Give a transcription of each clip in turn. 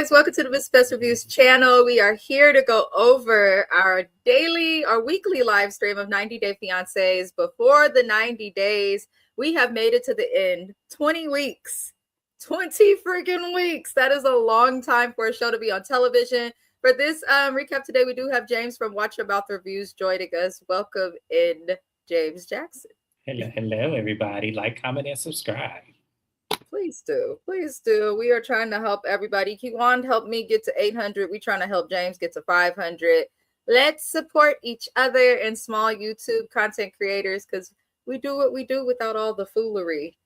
guys, welcome to the MIZZES B3ST Reviews channel. We are here to go over our weekly live stream of 90-day fiancés. Before the 90 days, we have made it to the end. 20 weeks. 20 freaking weeks. That is a long time for a show to be on television. For this recap today, we do have James from Watch Your Mouth Reviews joining us. Welcome in, James Jackson. Hello, everybody. Like, comment, and subscribe. Please do. Please do. We are trying to help everybody. Kiwan helped me get to 800. We're trying to help James get to 500. Let's support each other and small YouTube content creators, because we do what we do without all the foolery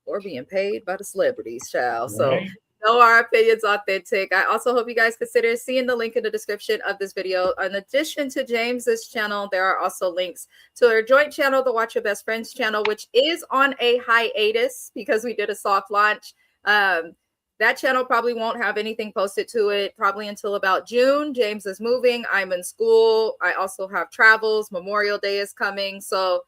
or being paid by the celebrities, child. Right. So know our opinions authentic. I also hope you guys consider seeing the link in the description of this video. In addition to James's channel, there are also links to our joint channel, the Watch Your Best Friends channel, which is on a hiatus because we did a soft launch. That channel probably won't have anything posted to it probably until about June. James is moving. I'm in school. I also have travels. Memorial Day is coming. So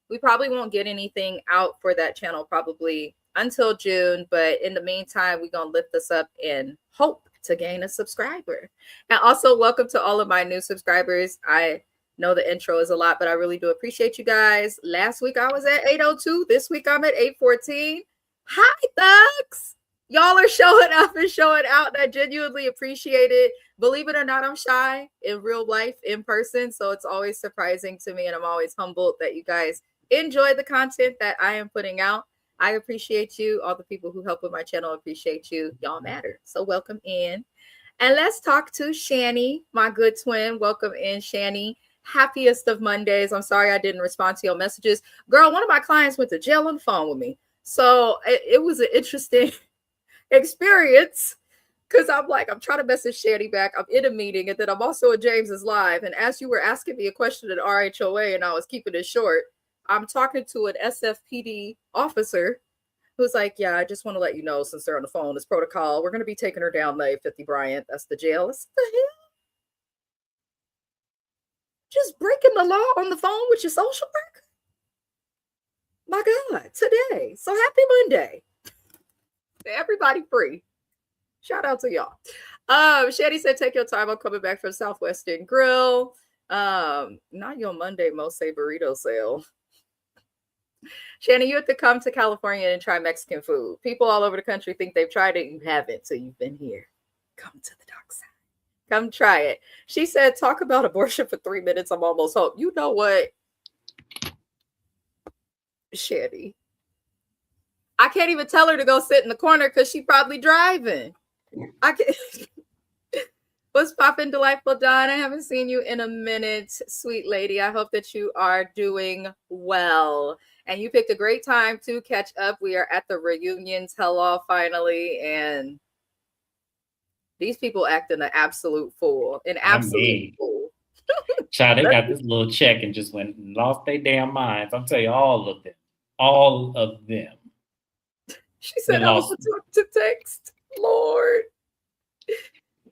we probably won't get anything out for that channel probably until June, but in the meantime, we're gonna lift this up and hope to gain a subscriber. And also welcome to all of my new subscribers. I know the intro is a lot, but I really do appreciate you guys. Last week I was at 802. This week I'm at 814. Hi, thugs. Y'all are showing up and showing out, and I genuinely appreciate it. Believe it or not, I'm shy in real life, in person, so it's always surprising to me, and I'm always humbled that you guys enjoy the content that I am putting out. I appreciate you. All the people who help with my channel appreciate you. Y'all matter. So welcome in. And let's talk to Shani, my good twin. Welcome in, Shani. Happiest of Mondays. I'm sorry I didn't respond to your messages. Girl, one of my clients went to jail on the phone with me. So it was an interesting experience because I'm trying to message Shani back. I'm in a meeting, and then I'm also at James's live. And as you were asking me a question at RHOA, and I was keeping it short, I'm talking to an SFPD officer who's like, yeah, I just want to let you know, since they're on the phone, it's protocol. We're going to be taking her down to 50 Bryant. That's the jail. What the hell? Just breaking the law on the phone with your social worker? My God, today. So happy Monday. Everybody free. Shout out to y'all. Shady said, take your time. I'm coming back from Southwestern Grill. Not your Monday Most Say burrito sale. Shannon, you have to come to California and try Mexican food. People all over the country think they've tried it. You haven't, so you've been here. Come to the dark side. Come try it. She said, talk about abortion for 3 minutes. I'm almost home. You know what? Shanny. I can't even tell her to go sit in the corner because she's probably driving. I can't. What's poppin', delightful Dawn? I haven't seen you in a minute, sweet lady. I hope that you are doing well. And you picked a great time to catch up. We are at the reunion tell-all finally, and these people acting an absolute fool. An absolute fool. Child, they got this little check and just went and lost their damn minds. I'm telling you, all of them. All of them. She said, I was to text. Lord.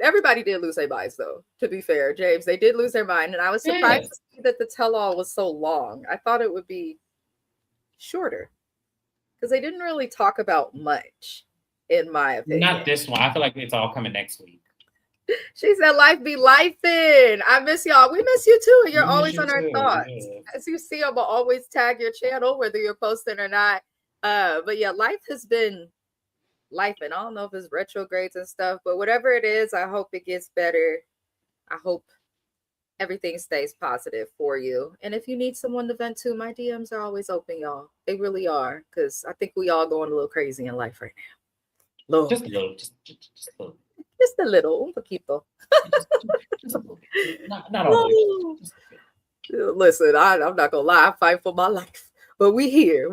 Everybody did lose their minds, though, to be fair, James. They did lose their mind, and I was surprised to see that the tell-all was so long. I thought it would be shorter because they didn't really talk about much, in my opinion. Not this one. I feel like it's all coming next week. She said, life be lifing. I miss y'all. We miss you, too, and you're always on our thoughts. Yeah. As you see, I will always tag your channel, whether you're posting or not. But yeah, life has been life, and I don't know if it's retrogrades and stuff, but whatever it is, I hope it gets better. I hope everything stays positive for you. And if you need someone to vent to, my DMs are always open, y'all. They really are, because I think we all going a little crazy in life right now. Lord. Just a little, just a little. Just a little, un poquito. Just a little bit. Not always. Listen, I'm not gonna lie, I fight for my life. But we here,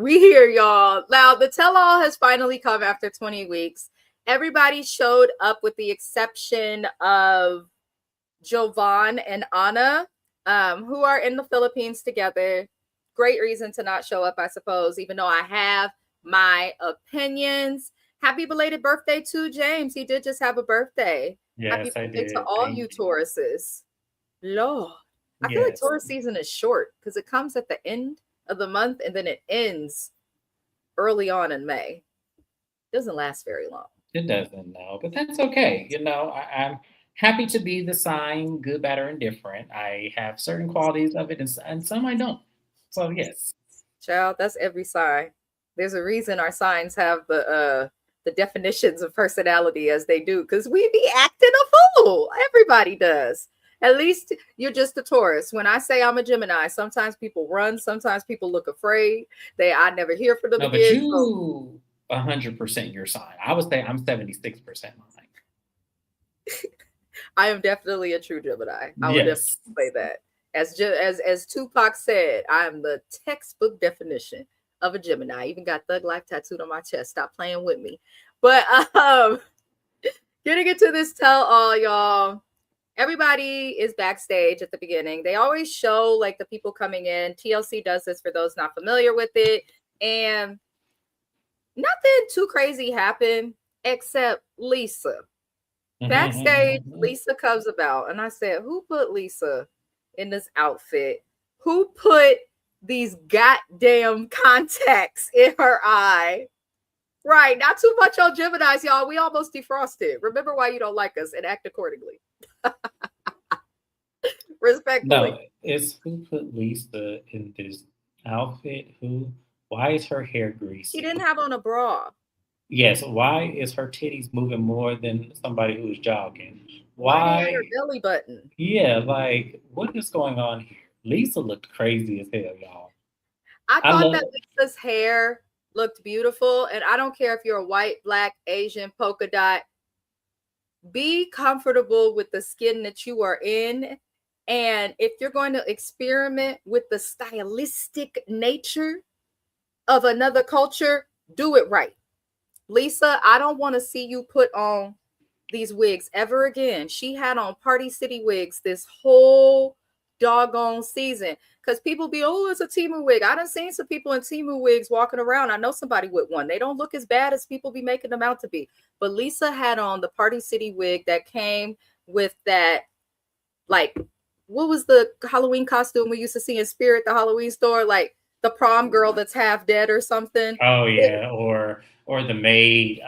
y'all. Now, the tell-all has finally come after 20 weeks. Everybody showed up with the exception of Jovan and Anna, who are in the Philippines together. Great reason to not show up, I suppose, even though I have my opinions. Happy belated birthday to James. He did just have a birthday. Yes, happy birthday I did. to all you Tauruses. Lord, I feel like Taurus season is short because it comes at the end of the month and then it ends early on in May. It doesn't last very long. It doesn't, no, but that's okay. I'm happy to be the sign, good, bad, or indifferent. I have certain qualities of it, and some I don't. So yes. Child, that's every sign. There's a reason our signs have the definitions of personality as they do, because we be acting a fool. Everybody does. At least you're just a Taurus. When I say I'm a Gemini, sometimes people run, sometimes people look afraid. I never hear from them No, but again. So you 100% your sign. I would say I'm 76% mine. I am definitely a true Gemini. I would definitely Yes. say that. As Tupac said, I am the textbook definition of a Gemini. I even got Thug Life tattooed on my chest. Stop playing with me. But getting into this tell all, y'all. Everybody is backstage at the beginning. They always show like the people coming in. TLC does this for those not familiar with it. And nothing too crazy happened except Lisa. Backstage, Lisa comes about, and I said, who put Lisa in this outfit? Who put these goddamn contacts in her eye? Right, not too much on Geminis, y'all. We almost defrosted. Remember why you don't like us and act accordingly. Respectfully. No, it's who put Lisa in this outfit? Why is her hair greasy? She didn't have on a bra. Yes, why is her titties moving more than somebody who's jogging? Why they at her Why? belly button? Yeah, like what is going on here? Lisa looked crazy as hell, y'all. I I thought that love Lisa's hair looked beautiful, and I don't care if you're a white, black, Asian, polka dot. Be comfortable with the skin that you are in. And if you're going to experiment with the stylistic nature of another culture, do it right. Lisa, I don't want to see you put on these wigs ever again. She had on Party City wigs this whole doggone season because people be, oh, it's a Timu wig. I done seen some people in Timu wigs walking around. I know somebody with one. They don't look as bad as people be making them out to be. But Lisa had on the Party City wig that came with that, like, what was the Halloween costume we used to see in Spirit, the Halloween store? Like the prom girl that's half dead or something. oh yeah, or the maid,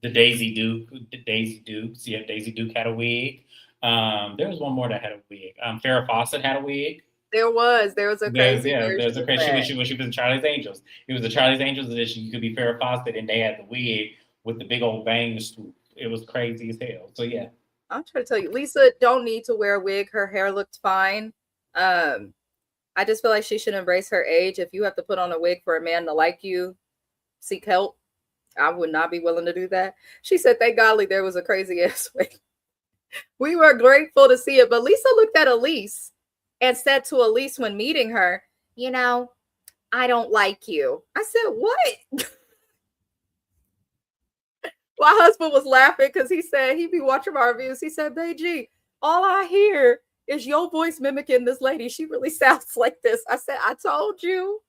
the Daisy Dukes. Yeah, Daisy Duke had a wig. There was one more that had a wig. Farrah Fawcett had a wig. There was a crazy There's version a of crazy that. when she was in Charlie's Angels. It was the Charlie's Angels edition. You could be Farrah Fawcett, and they had the wig with the big old bang swoop. It was crazy as hell. So yeah, I'm trying to tell you, Lisa don't need to wear a wig. Her hair looked fine. I just feel like she should embrace her age. If you have to put on a wig for a man to like you, seek help. I would not be willing to do that. She said, thank golly there was a crazy ass wig. We were grateful to see it. But Lisa looked at Elise and said to Elise when meeting her, you know, I don't like you. I said, what? My husband was laughing because he said he'd be watching my reviews. He said, Beiji, all I hear is your voice mimicking this lady. She really sounds like this. I said, I told you.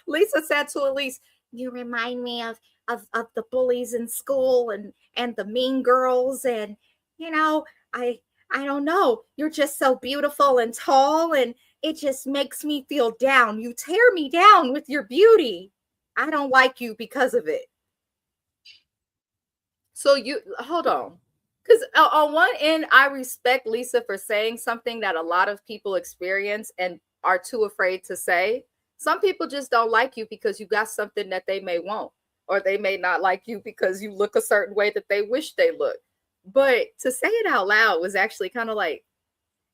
Lisa said to Elise, you remind me of the bullies in school and the mean girls. And, you know, I don't know. You're just so beautiful and tall, and it just makes me feel down. You tear me down with your beauty. I don't like you because of it. So you hold on. Because on one end, I respect Lisa for saying something that a lot of people experience and are too afraid to say. Some people just don't like you because you got something that they may want, or they may not like you because you look a certain way that they wish they look. But to say it out loud was actually kind of like,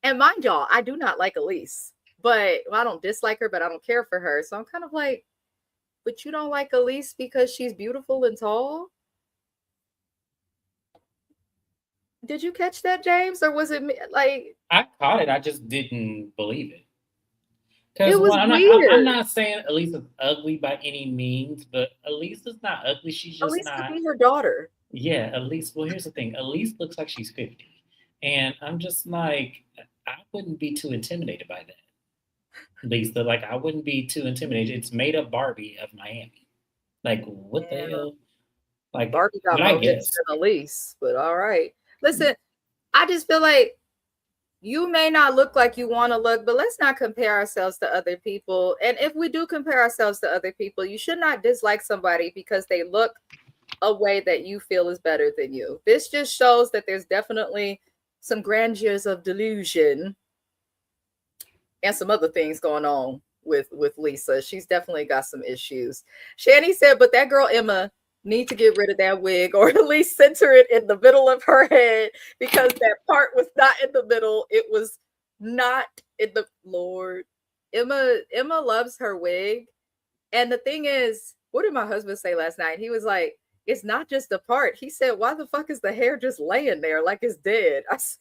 and mind y'all, I do not like Elise, but well, I don't dislike her, but I don't care for her. So I'm kind of like, but you don't like Elise because she's beautiful and tall? Did you catch that, James? Or was it like I caught it. I just didn't believe it. Because it was one, I'm weird? not saying Elise is ugly by any means, but Elise is not ugly. She's just Elise could not. be her daughter. Yeah, Elise. Well, here's the thing. Elise looks like she's 50, and I'm just like, I wouldn't be too intimidated by that. Lisa, like, I wouldn't be too intimidated. It's made up Barbie of Miami. Like, what the Yeah, hell? Like, Barbie got but I more hits guess. than Elise, but all right. Listen, I just feel like you may not look like you want to look, but let's not compare ourselves to other people. And if we do compare ourselves to other people, you should not dislike somebody because they look a way that you feel is better than you. This just shows that there's definitely some grandeurs of delusion and some other things going on with Lisa. She's definitely got some issues. Shani said, but that girl Emma need to get rid of that wig, or at least center it in the middle of her head, because that part was not in the middle. It was not in the Lord. Emma loves her wig. And the thing is, what did my husband say last night? He was like, it's not just the part. He said, why the fuck is the hair just laying there like it's dead? Because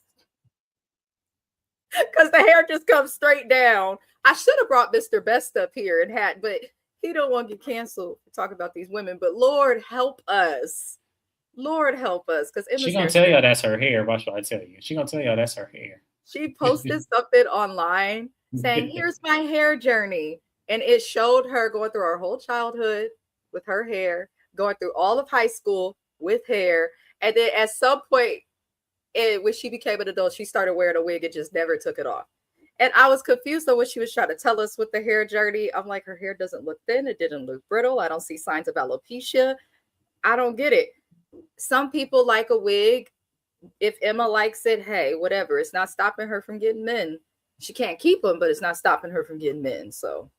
the hair just comes straight down. I should have brought Mr. Best up here and had, but he don't want to get canceled to talk about these women. But Lord help us. Lord help us. Because She's gonna tell y'all that's her hair. What should I tell you? She's gonna tell y'all that's her hair. She posted something online saying, here's my hair journey. And it showed her going through her whole childhood with her hair, going through all of high school with hair. And then at some point, when she became an adult, she started wearing a wig and just never took it off. And I was confused on what she was trying to tell us with the hair journey. I'm like, her hair doesn't look thin. It didn't look brittle. I don't see signs of alopecia. I don't get it. Some people like a wig. If Emma likes it, hey, whatever. It's not stopping her from getting men. She can't keep them, but it's not stopping her from getting men. So,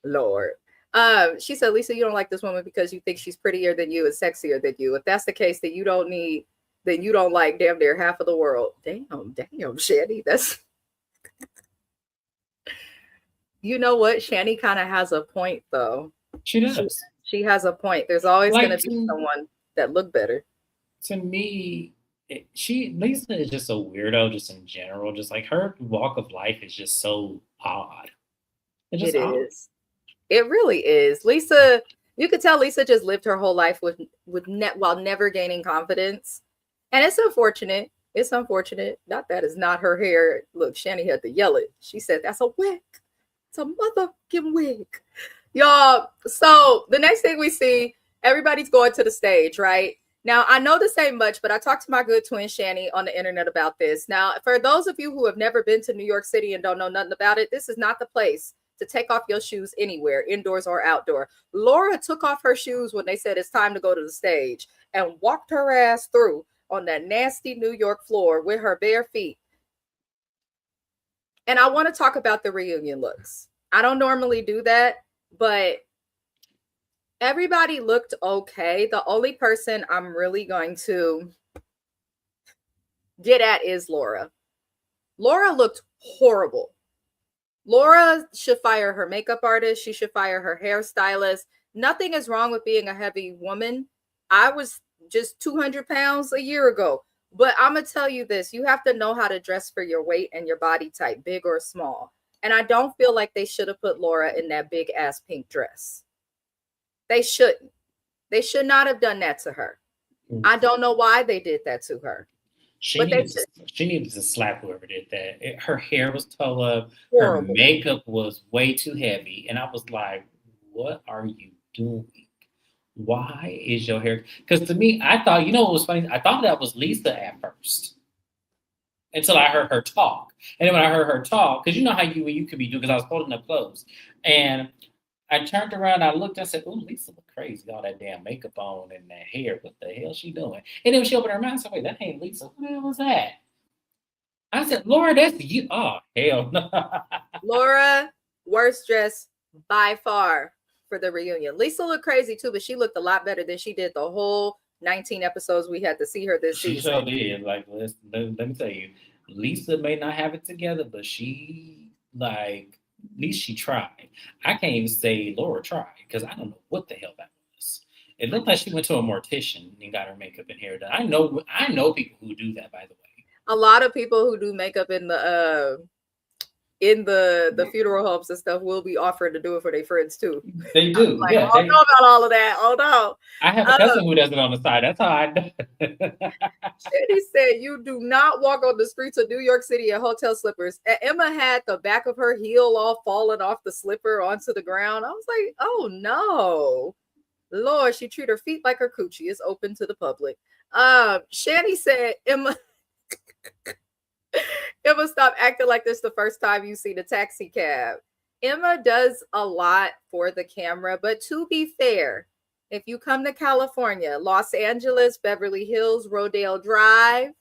Lord. She said, Lisa, you don't like this woman because you think she's prettier than you and sexier than you. If that's the case, then you don't like damn near half of the world. Damn, Shani. That's you know what? Shani kind of has a point though. She does. She has a point. There's always gonna be someone that look better. To me, Lisa is just a weirdo, just in general. Just like her walk of life is just so odd. It is. It really is. Lisa, you could tell Lisa just lived her whole life while never gaining confidence. And it's unfortunate. It's unfortunate. Not that it's not her hair. Look, Shani had to yell it. She said, that's a wig. It's a motherfucking wig. Y'all, so the next thing we see, everybody's going to the stage, right? Now, I know this ain't much, but I talked to my good twin Shani on the internet about this. Now, for those of you who have never been to New York City and don't know nothing about it, this is not the place to take off your shoes anywhere, indoors or outdoor. Laura took off her shoes when they said it's time to go to the stage and walked her ass through on that nasty New York floor with her bare feet. And I want to talk about the reunion looks. I don't normally do that, but everybody looked okay. The only person I'm really going to get at is Laura. Laura looked horrible. Laura should fire her makeup artist. She should fire her hairstylist. Nothing is wrong with being a heavy woman. I was just 200 pounds a year ago. But I'm going to tell you this. You have to know how to dress for your weight and your body type, big or small. And I don't feel like they should have put Laura in that big ass pink dress. They shouldn't. They should not have done that to her. I don't know why they did that to her. She needed to slap whoever did that. Her hair was tore up. Her makeup was way too heavy. And I was like, what are you doing? Why is your hair? Because to me, I thought, you know what was funny? I thought that was Lisa at first. Until I heard her talk. And then when I heard her talk, because you know how you could be doing, because I was holding up clothes. And I turned around, I looked, I said, oh, Lisa look crazy, all that damn makeup on and that hair. What the hell she doing? And then when she opened her mouth, I said, wait, that ain't Lisa. What the hell was that? I said, Laura, that's you. Oh, hell no. Laura, worst dress by far for the reunion. Lisa looked crazy too, but she looked a lot better than she did the whole 19 episodes we had to see her this season. She sure did. Like, let me tell you, Lisa may not have it together, but she, like, at least she tried. I can't even say Laura tried because I don't know what the hell that was. It looked like she went to a mortician and got her makeup and hair done. I know people who do that, by the way. A lot of people who do makeup in the funeral homes and stuff will be offered to do it for their friends too. They do. Like, I don't know about all of that. Oh no. I have a cousin who does it on the side. That's how I know. He said you do not walk on the streets of New York City in hotel slippers. And Emma had the back of her heel all falling off the slipper onto the ground. I was like, oh no. Lord, she treat her feet like her coochie is open to the public. Shani said, Emma stop acting like this the first time you see the taxi cab. Emma does a lot for the camera, but to be fair, If you come to California, Los Angeles, Beverly Hills, Rodeo Drive,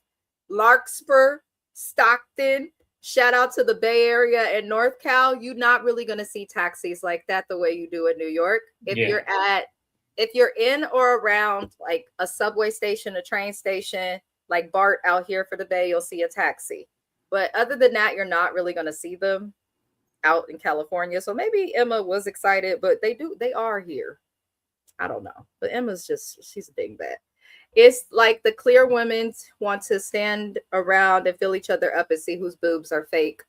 Larkspur, Stockton, shout out to the Bay Area and North Cal, you're not really going to see taxis like that the way you do in New York. If you're in or around like a subway station, a train station, like BART out here for the Bay, you'll see a taxi. But other than that, you're not really going to see them out in California. So maybe Emma was excited, but they are here. I don't know. But Emma's she's a dingbat. It's like the clear women want to stand around and fill each other up and see whose boobs are fake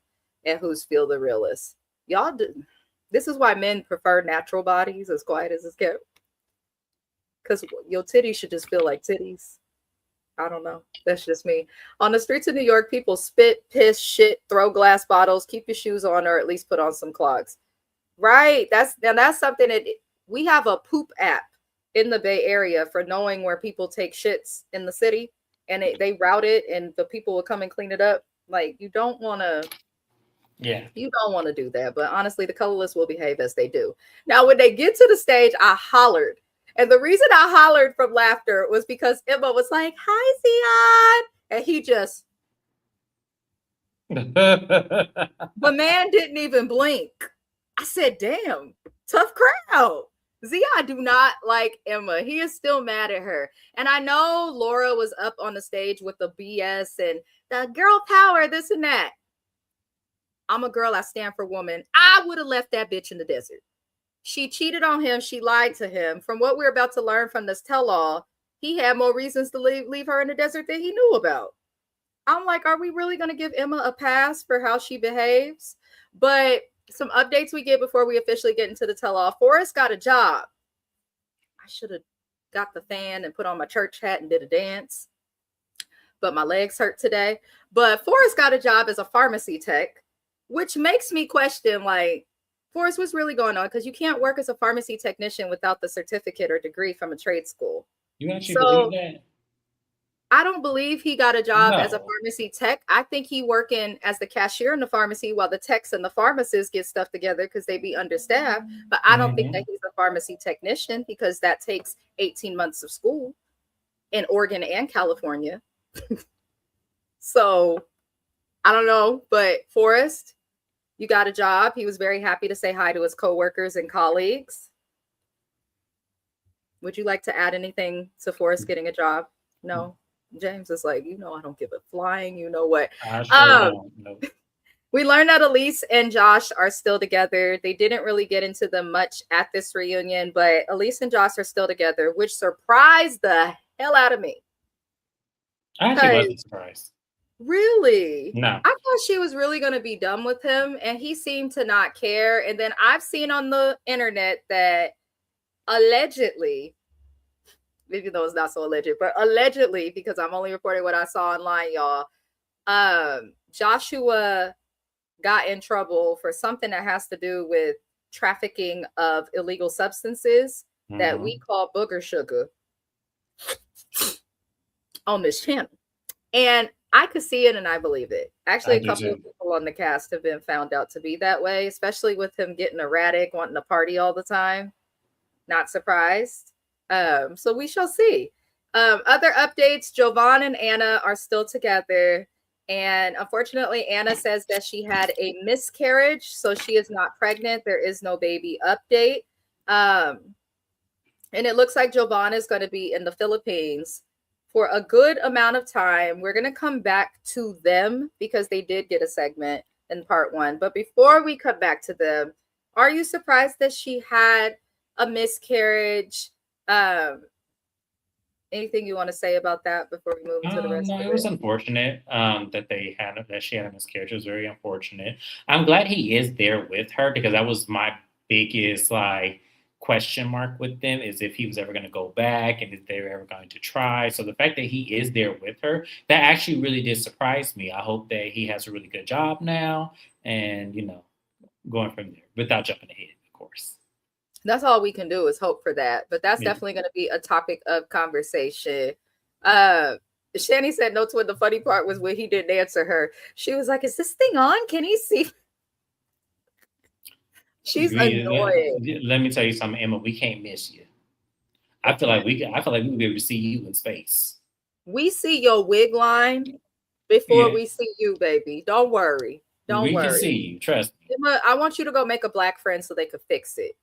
and whose feel the realest. Y'all do. This is why men prefer natural bodies, as quiet as it's kept. Because your titties should just feel like titties. I don't know. That's just me. On the streets of New York, people spit, piss, shit, throw glass bottles, keep your shoes on, or at least put on some clogs. Right. That's something that we have a poop app in the Bay Area for knowing where people take shits in the city, and they route it, and the people will come and clean it up. Like, you don't want to. Yeah. You don't want to do that. But honestly, the colorless will behave as they do. Now, when they get to the stage, I hollered. And the reason I hollered from laughter was because Emma was like, "Hi, Zion." And he just, the man didn't even blink. I said, "Damn, tough crowd." Zion do not like Emma. He is still mad at her. And I know Laura was up on the stage with the BS and the girl power, this and that. I'm a girl. I stand for woman. I would have left that bitch in the desert. She cheated on him. She lied to him. From what we're about to learn from this tell-all, he had more reasons to leave her in the desert than he knew about. I'm like, are we really going to give Emma a pass for how she behaves? But some updates we get before we officially get into the tell-all. Forrest got a job. I should have got the fan and put on my church hat and did a dance, but my legs hurt today. But Forrest got a job as a pharmacy tech, which makes me question, like, Forrest, what's really going on? Because you can't work as a pharmacy technician without the certificate or degree from a trade school. You actually believe that? I don't believe he got a job as a pharmacy tech. I think he working as the cashier in the pharmacy while the techs and the pharmacists get stuff together because they be understaffed. But I don't think that he's a pharmacy technician because that takes 18 months of school in Oregon and California. So I don't know. But Forrest, you got a job. He was very happy to say hi to his coworkers and colleagues. Would you like to add anything to Forrest getting a job? No. James is like, I don't give a flying, you know what. I sure don't. Nope. We learned that Elise and Josh are still together. They didn't really get into them much at this reunion, but Elise and Josh are still together, which surprised the hell out of me. I actually wasn't surprised. Really? No. I thought she was really going to be done with him, and he seemed to not care. And then I've seen on the internet that allegedly, even though it's not so alleged, but allegedly, because I'm only reporting what I saw online, y'all, Joshua got in trouble for something that has to do with trafficking of illegal substances that we call booger sugar on this channel. And I could see it and I believe it. Actually, a couple of people on the cast have been found out to be that way, especially with him getting erratic, wanting to party all the time. Not surprised. So we shall see. Other updates, Jovan and Anna are still together. And unfortunately, Anna says that she had a miscarriage, so she is not pregnant. There is no baby update. And it looks like Jovan is going to be in the Philippines for a good amount of time. We're going to come back to them because they did get a segment in part 1. But before we come back to them, are you surprised that she had a miscarriage? Anything you want to say about that before we move to the rest of it? It was unfortunate that she had a miscarriage. It was very unfortunate. I'm glad he is there with her because that was my biggest question mark with them, is if he was ever going to go back and if they were ever going to try. So the fact that he is there with her, that actually really did surprise me. I hope that he has a really good job now and, going from there without jumping ahead, of course. That's all we can do is hope for that. But that's definitely going to be a topic of conversation. Shani said no to it. The funny part was when he didn't answer her. She was like, is this thing on? Can he see? She's annoying. Let me tell you something, Emma. We can't miss you. I feel like we could be able to see you in space. We see your wig line before we see you, baby. Don't worry. Don't worry. We can see you. Trust me. I want you to go make a black friend so they could fix it.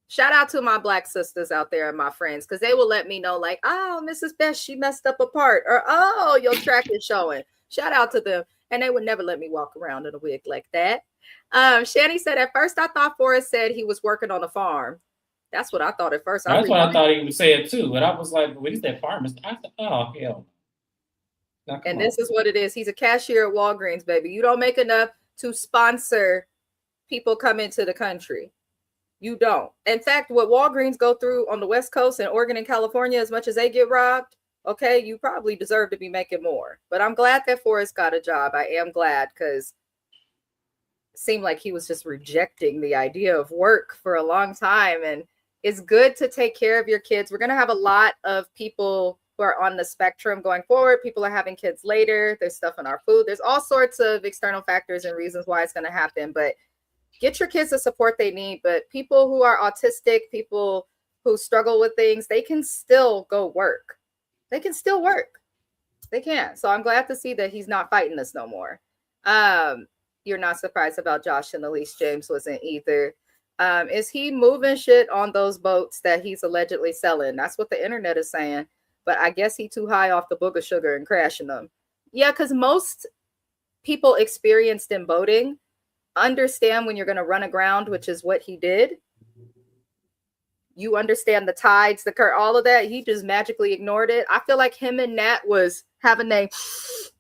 Shout out to my black sisters out there and my friends, because they will let me know, like, oh, Mrs. Best, she messed up a part, or oh, your track is showing. Shout out to them. And they would never let me walk around in a wig like that. Shani said, at first I thought Forrest said he was working on a farm. That's what I thought at first. That's what I thought he would say it too. But I was like, when he said farmers, I said, oh, hell. And this is what it is. He's a cashier at Walgreens, baby. You don't make enough to sponsor people come into the country. You don't. In fact, what Walgreens go through on the West Coast and Oregon and California, as much as they get robbed, okay, you probably deserve to be making more. But I'm glad that Forrest got a job. I am glad, because it seemed like he was just rejecting the idea of work for a long time. And it's good to take care of your kids. We're going to have a lot of people who are on the spectrum going forward. People are having kids later. There's stuff in our food. There's all sorts of external factors and reasons why it's going to happen. But get your kids the support they need. But people who are autistic, people who struggle with things, they can still go work. They can still work. They can. So I'm glad to see that he's not fighting this no more. You're not surprised about Josh and Elise. James wasn't either. Is he moving shit on those boats that he's allegedly selling? That's what the internet is saying. But I guess he too high off the book of sugar and crashing them. Yeah, because most people experienced in boating understand when you're going to run aground, which is what he did. You understand the tides, the current, all of that. He just magically ignored it. I feel like him and Nat was having a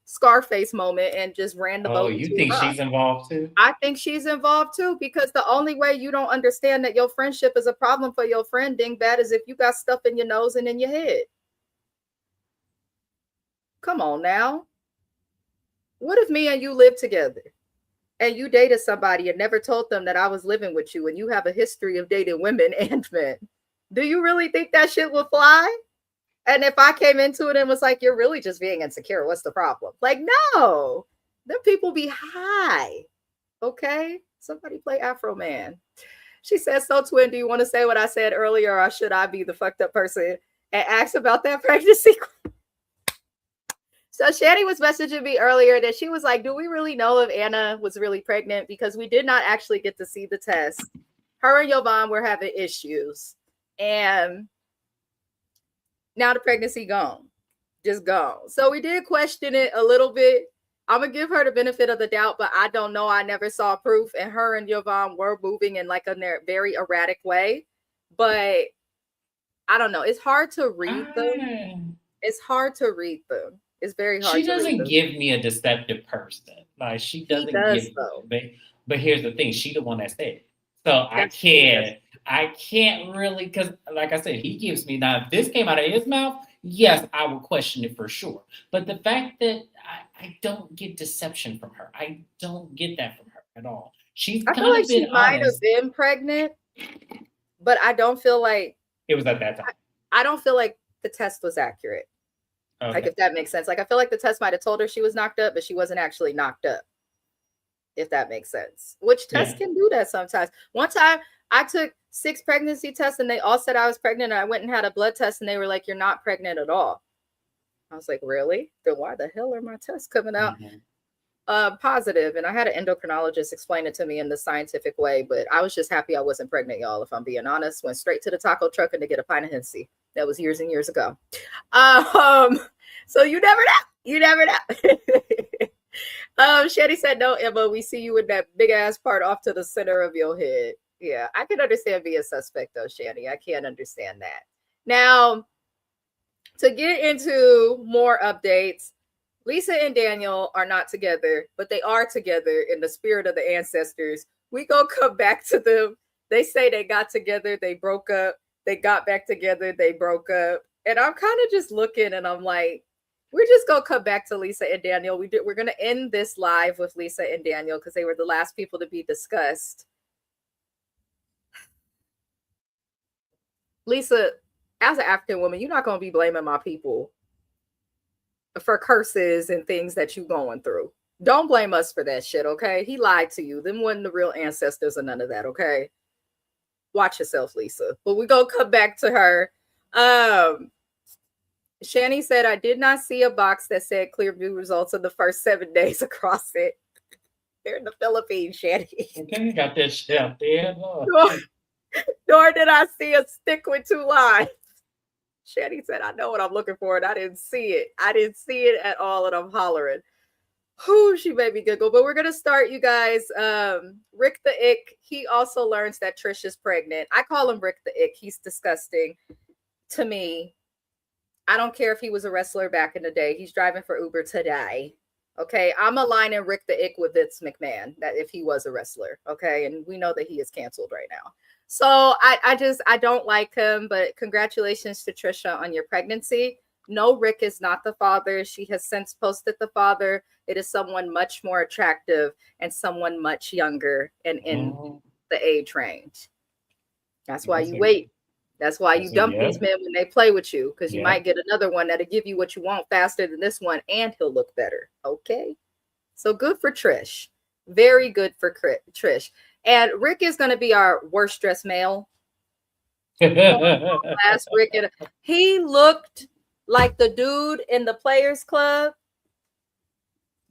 Scarface moment and just ran the boat. Oh, you think she's involved too? I think she's involved too, because the only way you don't understand that your friendship is a problem for your friend, dingbat, is if you got stuff in your nose and in your head. Come on now. What if me and you lived together and you dated somebody and never told them that I was living with you, and you have a history of dating women and men? Do you really think that shit will fly? And if I came into it and was like, you're really just being insecure, what's the problem? Like, no, them people be high. Okay. Somebody play Afro Man. She says, so twin, do you want to say what I said earlier, or should I be the fucked up person and ask about that pregnancy? So Shani was messaging me earlier that she was like, do we really know if Anna was really pregnant? Because we did not actually get to see the test. Her and Yovan were having issues. And now the pregnancy gone. Just gone. So we did question it a little bit. I'm going to give her the benefit of the doubt, but I don't know. I never saw proof. And her and Yovan were moving in like a very erratic way. But I don't know. It's hard to read them. It's hard to read them. It's very hard. She doesn't give me a deceptive person. Like, she doesn't give me. But here's the thing: she the one that said it. So I can't really, because like I said, he gives me, now if this came out of his mouth, yes, I would question it for sure. But the fact that I don't get deception from her, I don't get that from her at all. I feel like she might have been pregnant, but I don't feel like it was at that time. I don't feel like the test was accurate. Okay. Like, if that makes sense. Like, I feel like the test might have told her she was knocked up, but she wasn't actually knocked up. If that makes sense. Which tests can do that sometimes. One time I took 6 pregnancy tests and they all said I was pregnant, and I went and had a blood test and they were like, you're not pregnant at all. I was like, really? Then why the hell are my tests coming out positive? And I had an endocrinologist explain it to me in the scientific way, but I was just happy I wasn't pregnant, y'all. If I'm being honest, went straight to the taco truck and to get a pint of Hennessy. That was years and years ago. So you never know. You never know. Shani said, no, Emma, we see you with that big ass part off to the center of your head. Yeah, I can understand being suspect though, Shani. I can't understand that. Now, to get into more updates, Lisa and Daniel are not together, but they are together in the spirit of the ancestors. We gonna come back to them. They say they got together, they broke up. They got back together, they broke up. And I'm kind of just looking and I'm like, we're just going to come back to Lisa and Daniel. We're going to end this live with Lisa and Daniel because they were the last people to be discussed. Lisa, as an African woman, you're not going to be blaming my people for curses and things that you're going through. Don't blame us for that shit, okay? He lied to you. Them wasn't the real ancestors or none of that, okay? Watch yourself, Lisa. But we're going to come back to her. Shani said, I did not see a box that said clear view results in the first 7 days across it. They're in the Philippines, Shani. Okay, you got that shit out there. Nor did I see a stick with 2 lines. Shani said, I know what I'm looking for, and I didn't see it. I didn't see it at all, and I'm hollering. Whew, she made me giggle. But we're going to start, you guys. Rick the Ick, he also learns that Trish is pregnant. I call him Rick the Ick. He's disgusting to me. I don't care if he was a wrestler back in the day. He's driving for Uber today. Okay, I'm aligning Rick the Ick with Vince McMahon, that if he was a wrestler. Okay, and we know that he is canceled right now. So I don't like him, but congratulations to Trisha on your pregnancy. No, Rick is not the father. She has since posted the father. It is someone much more attractive and someone much younger and in the age range. That's why you wait. That's why you dump these men when they play with you, because you might get another one that'll give you what you want faster than this one, and he'll look better. Okay? So good for Trish. Very good for Trish. And Rick is going to be our worst dressed male. Last Rick, he looked like the dude in the Players Club.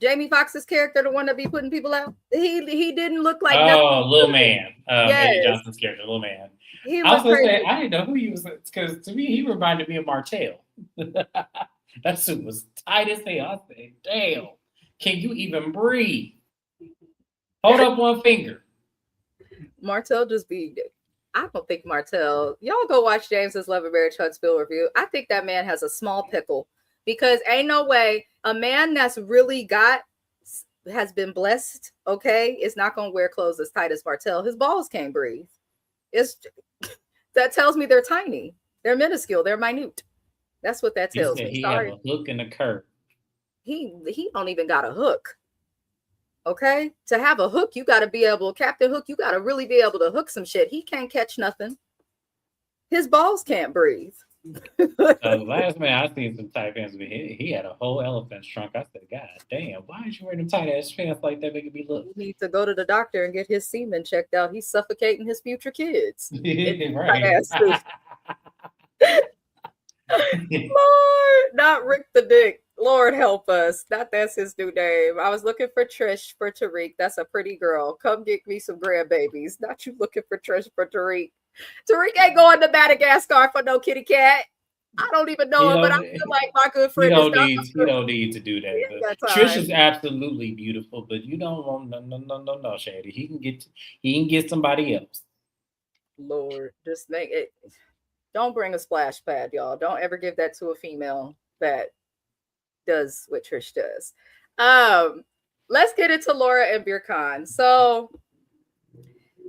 Jamie Foxx's character, the one that be putting people out. He didn't look like nothing. Little man. Eddie Johnson's character, little man. He I was going to say, I didn't know who he was, because to me, he reminded me of Martell. That suit was tight as hell. I said, damn, can you even breathe? Hold up one finger. Martell just be, I don't think Martell, y'all go watch James's Love and Marriage Huntsville review. I think that man has a small pickle, because ain't no way a man that's really has been blessed, okay, is not going to wear clothes as tight as Martell. His balls can't breathe. That tells me they're tiny. They're minuscule. They're minute. That's what that tells me. He have a hook and a curve. He don't even got a hook. Okay? To have a hook, you got to be able, Captain Hook, you got to really be able to hook some shit. He can't catch nothing. His balls can't breathe. The last man I seen some tight pants, he had a whole elephant's trunk. I said, God damn, why is you wearing them tight ass pants like that, making me look? You need to go to the doctor and get his semen checked out. He's suffocating his future kids. Right. Lord, not Rick the Dick. Lord help us. Not that's his new name. I was looking for Trish for Tariq. That's a pretty girl. Come get me some grandbabies. Not you looking for Trish for Tariq. Tariq ain't going to Madagascar for no kitty cat. I don't even know him, but I feel like my good friend. You don't need to do that. Trish is absolutely beautiful, but you don't want no, Shady. He can get somebody else. Lord, just make it. Don't bring a splash pad, y'all. Don't ever give that to a female that does what Trish does. Let's get into Laura and Bir Khan. So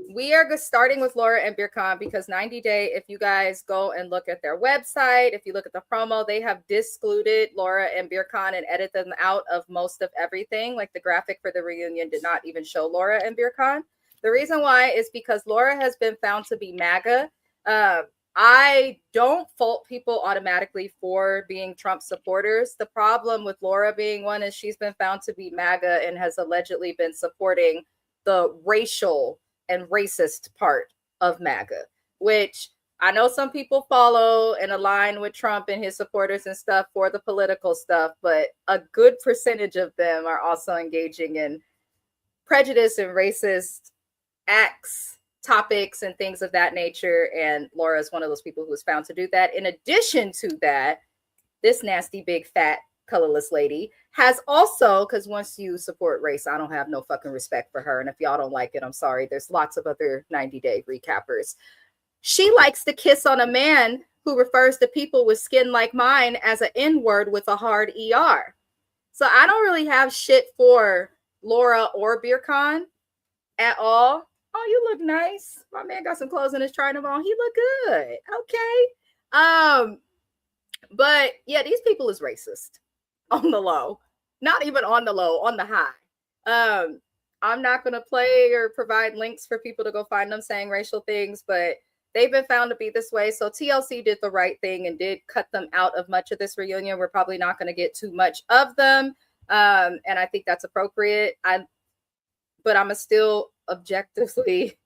we are starting with Laura and Bir Khan because 90 Day, if you guys go and look at their website, if you look at the promo, they have discluded Laura and Bir Khan and edited them out of most of everything. Like the graphic for the reunion did not even show Laura and Bir Khan. The reason why is because Laura has been found to be MAGA. I don't fault people automatically for being Trump supporters. The problem with Laura being one is she's been found to be MAGA and has allegedly been supporting the racial and racist part of MAGA, which I know some people follow and align with Trump and his supporters and stuff for the political stuff, but a good percentage of them are also engaging in prejudice and racist acts, topics, and things of that nature. And Laura is one of those people who was found to do that. In addition to that, this nasty, big, fat, colorless lady has also, because once you support race, I don't have no fucking respect for her. And if y'all don't like it, I'm sorry. There's lots of other 90 Day recappers. She likes to kiss on a man who refers to people with skin like mine as an N-word with a hard ER. So I don't really have shit for Laura or Bir Khan at all. Oh, you look nice. My man got some clothes in his trying them on. He look good. Okay. But yeah, these people is racist on the low. Not even on the low, on the high. I'm not going to play or provide links for people to go find them saying racial things, but they've been found to be this way. So TLC did the right thing and did cut them out of much of this reunion. We're probably not going to get too much of them. And I think that's appropriate. But I'm still objectively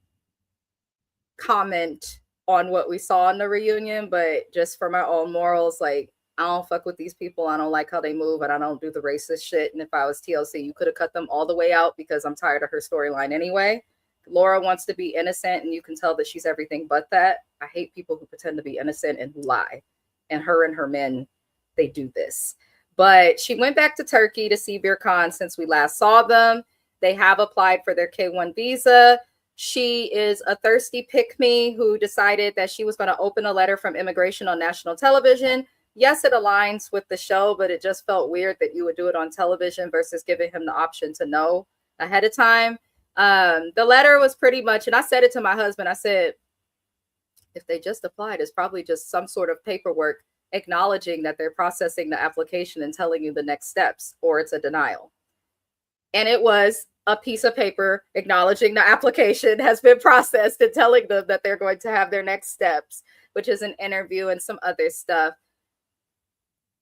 comment on what we saw in the reunion, but just for my own morals, like, I don't fuck with these people. I don't like how they move, and I don't do the racist shit. And if I was TLC, you could have cut them all the way out because I'm tired of her storyline anyway. Laura wants to be innocent, and you can tell that she's everything but that. I hate people who pretend to be innocent and who lie. And her men, they do this. But she went back to Turkey to see Birkan since we last saw them. They have applied for their K1 visa. She is a thirsty pick-me who decided that she was going to open a letter from immigration on national television. Yes, it aligns with the show, but it just felt weird that you would do it on television versus giving him the option to know ahead of time. The letter was pretty much, and I said it to my husband, I said, if they just applied, it's probably just some sort of paperwork acknowledging that they're processing the application and telling you the next steps, or it's a denial. And it was a piece of paper acknowledging the application has been processed and telling them that they're going to have their next steps, which is an interview and some other stuff.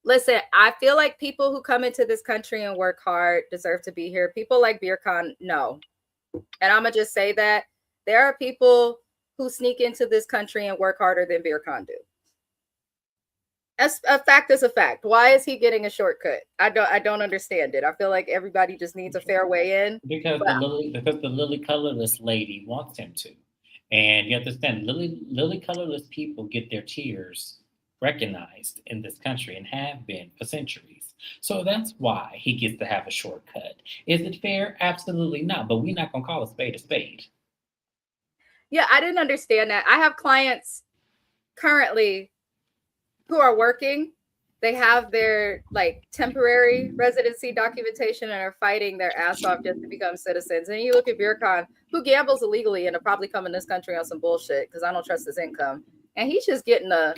Listen, I feel like people who come into this country and work hard deserve to be here. People like Birkan, no. And I'm going to just say that there are people who sneak into this country and work harder than Birkan do. As a fact is a fact. Why is he getting a shortcut? I don't understand it. I feel like everybody just needs a fair way in. Because the lily colorless lady wants him to. And you understand, lily colorless people get their tears recognized in this country and have been for centuries. So that's why he gets to have a shortcut. Is it fair? Absolutely not. But we're not going to call a spade a spade. Yeah, I didn't understand that. I have clients currently who are working. They have their like temporary residency documentation and are fighting their ass off just to become citizens. And you look at Birkan, who gambles illegally and will probably come in this country on some bullshit because I don't trust his income. And he's just getting a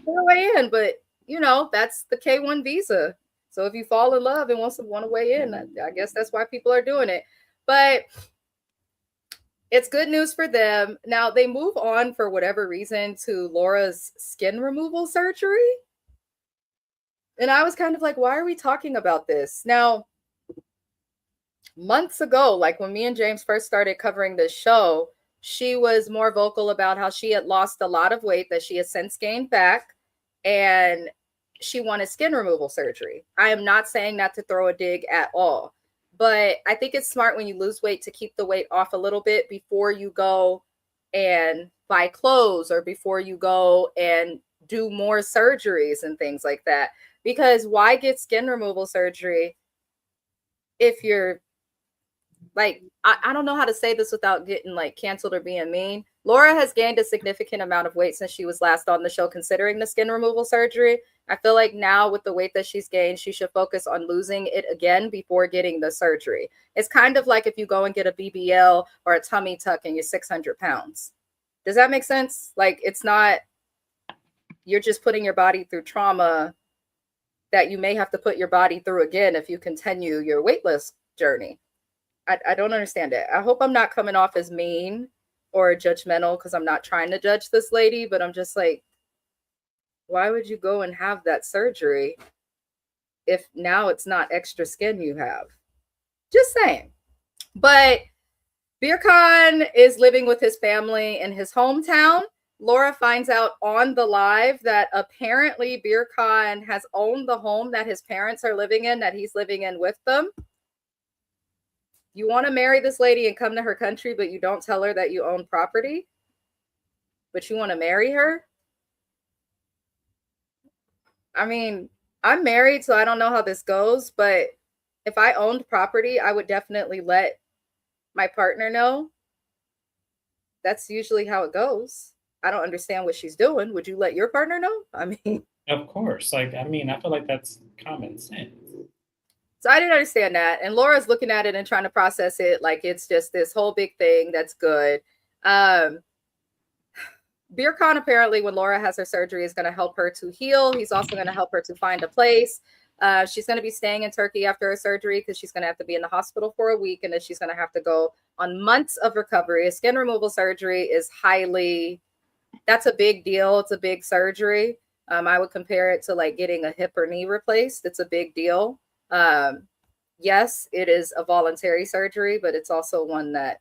way in. But, you know, that's the K1 visa. So if you fall in love and want to weigh in, I guess that's why people are doing it. But it's good news for them. Now, they move on for whatever reason to Laura's skin removal surgery. And I was kind of like, why are we talking about this? Now, months ago, like when me and James first started covering this show, she was more vocal about how she had lost a lot of weight that she has since gained back. And she wanted skin removal surgery. I am not saying that to throw a dig at all. But I think it's smart when you lose weight to keep the weight off a little bit before you go and buy clothes or before you go and do more surgeries and things like that. Because why get skin removal surgery if you're like, I don't know how to say this without getting like canceled or being mean. Laura has gained a significant amount of weight since she was last on the show, considering the skin removal surgery. I feel like now with the weight that she's gained, she should focus on losing it again before getting the surgery. It's kind of like if you go and get a BBL or a tummy tuck and you're 600 pounds. Does that make sense? Like, it's not, you're just putting your body through trauma that you may have to put your body through again if you continue your weight loss journey. I don't understand it. I hope I'm not coming off as mean or judgmental because I'm not trying to judge this lady, but I'm just like, why would you go and have that surgery if now it's not extra skin you have? Just saying. But Birkan is living with his family in his hometown. Laura finds out on the live that apparently Birkan has owned the home that his parents are living in, that he's living in with them. You want to marry this lady and come to her country, but you don't tell her that you own property? But you want to marry her? I mean, I'm married, so I don't know how this goes, but if I owned property, I would definitely let my partner know. That's usually how it goes. I don't understand what she's doing. Would you let your partner know? I mean, of course. Like, I mean, I feel like that's common sense. So I didn't understand that. And Laura's looking at it and trying to process it like it's just this whole big thing that's good. Birkan, apparently, when Laura has her surgery, is going to help her to heal. He's also going to help her to find a place. She's going to be staying in Turkey after her surgery because she's going to have to be in the hospital for a week. And then she's going to have to go on months of recovery. A skin removal surgery is that's a big deal. It's a big surgery. I would compare it to like getting a hip or knee replaced. It's a big deal. Yes, it is a voluntary surgery, but it's also one that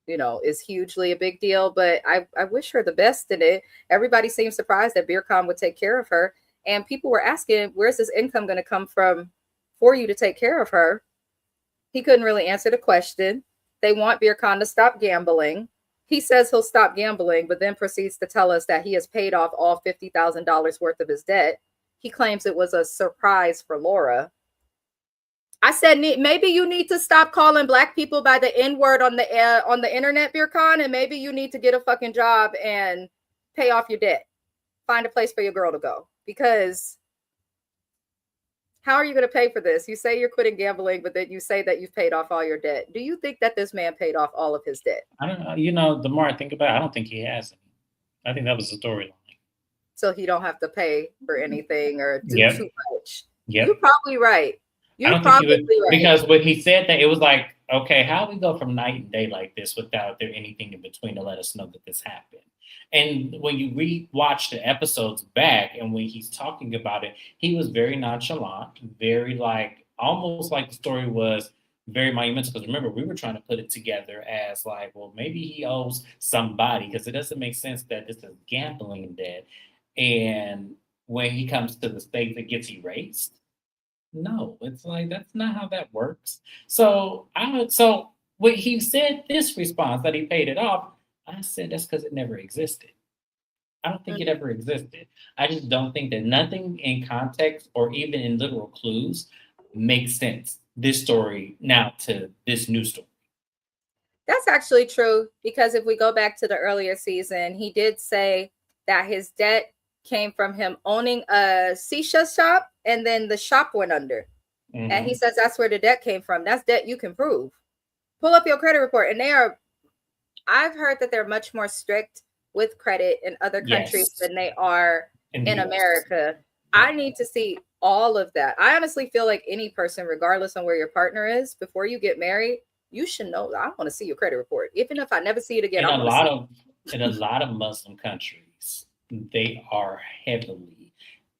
is hugely a big deal, but I wish her the best in it. Everybody seems surprised that BeerCon would take care of her. And people were asking, where's this income going to come from for you to take care of her? He couldn't really answer the question. They want BeerCon to stop gambling. He says he'll stop gambling, but then proceeds to tell us that he has paid off all $50,000 worth of his debt. He claims it was a surprise for Laura. I said, maybe you need to stop calling Black people by the N-word on the internet, BeerCon, and maybe you need to get a fucking job and pay off your debt. Find a place for your girl to go. Because how are you going to pay for this? You say you're quitting gambling, but then you say that you've paid off all your debt. Do you think that this man paid off all of his debt? I don't know. The more I think about it, I don't think he has any. I think that was the storyline. So he don't have to pay for anything or do too much. Yep. You're probably right. You're probably right. Because when he said that, it was like, okay, how we go from night and day like this without there anything in between to let us know that this happened? And when you re-watch the episodes back and when he's talking about it, he was very nonchalant, very almost like the story was very monumental. Because remember, we were trying to put it together as like, well, maybe he owes somebody because it doesn't make sense that this is gambling debt. And when he comes to the States, it gets erased. No, it's like, that's not how that works. So when he said this response that he paid it off, I said that's because it never existed. I don't think it ever existed. I just don't think that nothing in context or even in literal clues makes sense. This story now to this new story. That's actually true, because if we go back to the earlier season, he did say that his debt came from him owning a shisha shop, and then the shop went under. Mm-hmm. And he says that's where the debt came from. That's debt you can prove. Pull up your credit report. And I've heard that they're much more strict with credit in other countries than they are in America. I need to see all of that. I honestly feel like any person, regardless on where your partner is, before you get married, you should know. I want to see your credit report. Even if I never see it again. In a lot of Muslim countries, they are heavily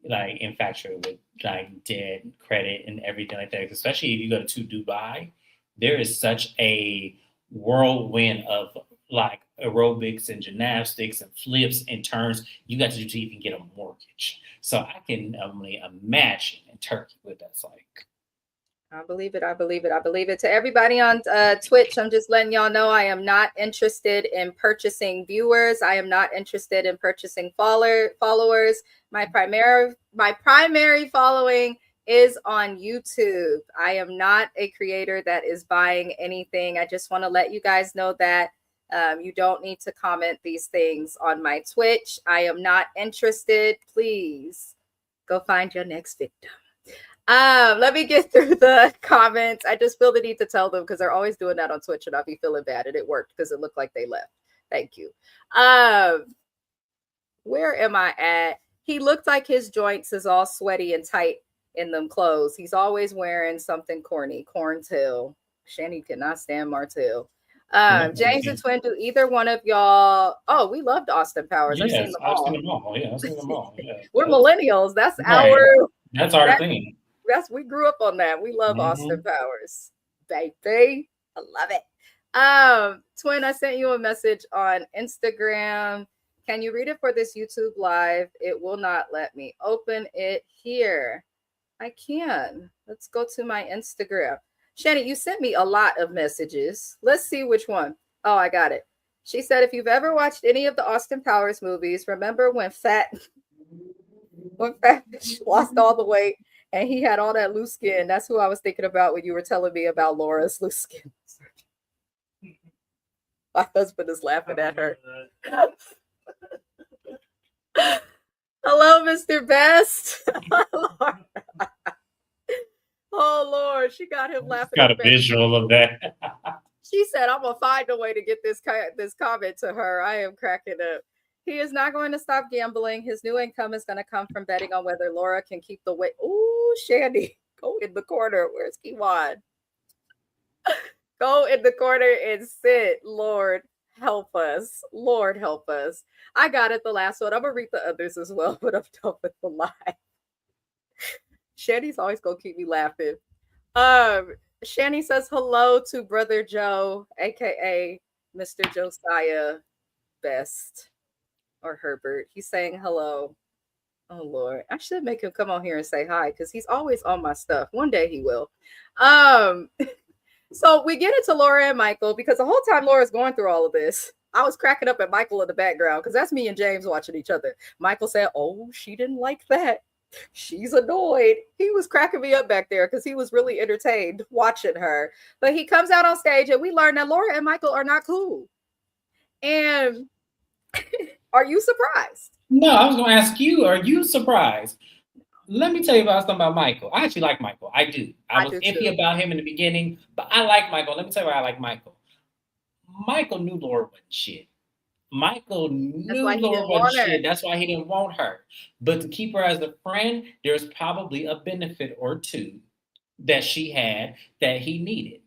infatuated with debt, credit, and everything like that. Especially if you go to Dubai, there is such a whirlwind of aerobics and gymnastics and flips and turns you got to do to even get a mortgage. So I can only imagine in Turkey what that's like. I believe it. I believe it. I believe it. To everybody on Twitch, I'm just letting y'all know I am not interested in purchasing viewers. I am not interested in purchasing followers. My primary following is on YouTube. I am not a creator that is buying anything. I just want to let you guys know that you don't need to comment these things on my Twitch. I am not interested. Please go find your next victim. Let me get through the comments. I just feel the need to tell them because they're always doing that on Twitch and I'll be feeling bad. And it worked because it looked like they left. Thank you. Where am I at? He looked like his joints is all sweaty and tight in them clothes. He's always wearing something corny. Corntail. Shanny cannot stand Martell. James and Twin, do either one of y'all? Oh, we loved Austin Powers. Yes, I've seen them all. Yeah, I've seen them all. Yeah. We're millennials. That's right. Our thing. We grew up on that. We love Austin Powers, baby. I love it. Twin, I sent you a message on Instagram. Can you read it for this YouTube live? It will not let me open it here. I can. Let's go to my Instagram. Shannon, you sent me a lot of messages. Let's see which one. Oh, I got it. She said, if you've ever watched any of the Austin Powers movies, remember when Fat lost all the weight and he had all that loose skin? That's who I was thinking about when you were telling me about Laura's loose skin. My husband is laughing at her. Hello, Mr. Best. Oh, Lord. She got him laughing. Got a visual of that. She said, I'm going to find a way to get this comment to her. I am cracking up. He is not going to stop gambling. His new income is going to come from betting on whether Laura can keep the weight. Ooh, Shandy, go in the corner. Where's Kiwan? Go in the corner and sit. Lord, help us. Lord, help us. I got it, the last one. I'm going to read the others as well, but I'm done with the live. Shandy's always going to keep me laughing. Shanny says hello to Brother Joe, a.k.a. Mr. Josiah Best or Herbert. He's saying hello. Oh Lord, I should make him come on here and say hi because he's always on my stuff. One day he will. Um, so we get into Laura and Michael because the whole time Laura's going through all of this, I was cracking up at Michael in the background because that's me and James watching each other. Michael said, "Oh, she didn't like that. She's annoyed." He was cracking me up back there because he was really entertained watching her. But he comes out on stage and we learn that Laura and Michael are not cool. And are you surprised? No, I was going to ask you, are you surprised? Let me tell you about something about Michael. I actually like Michael. I do. I was iffy about him in the beginning, but I like Michael. Let me tell you why I like Michael. Michael knew Laura wasn't shit. Michael knew Laura wasn't shit. That's why he didn't want her. But to keep her as a friend, there's probably a benefit or two that she had that he needed.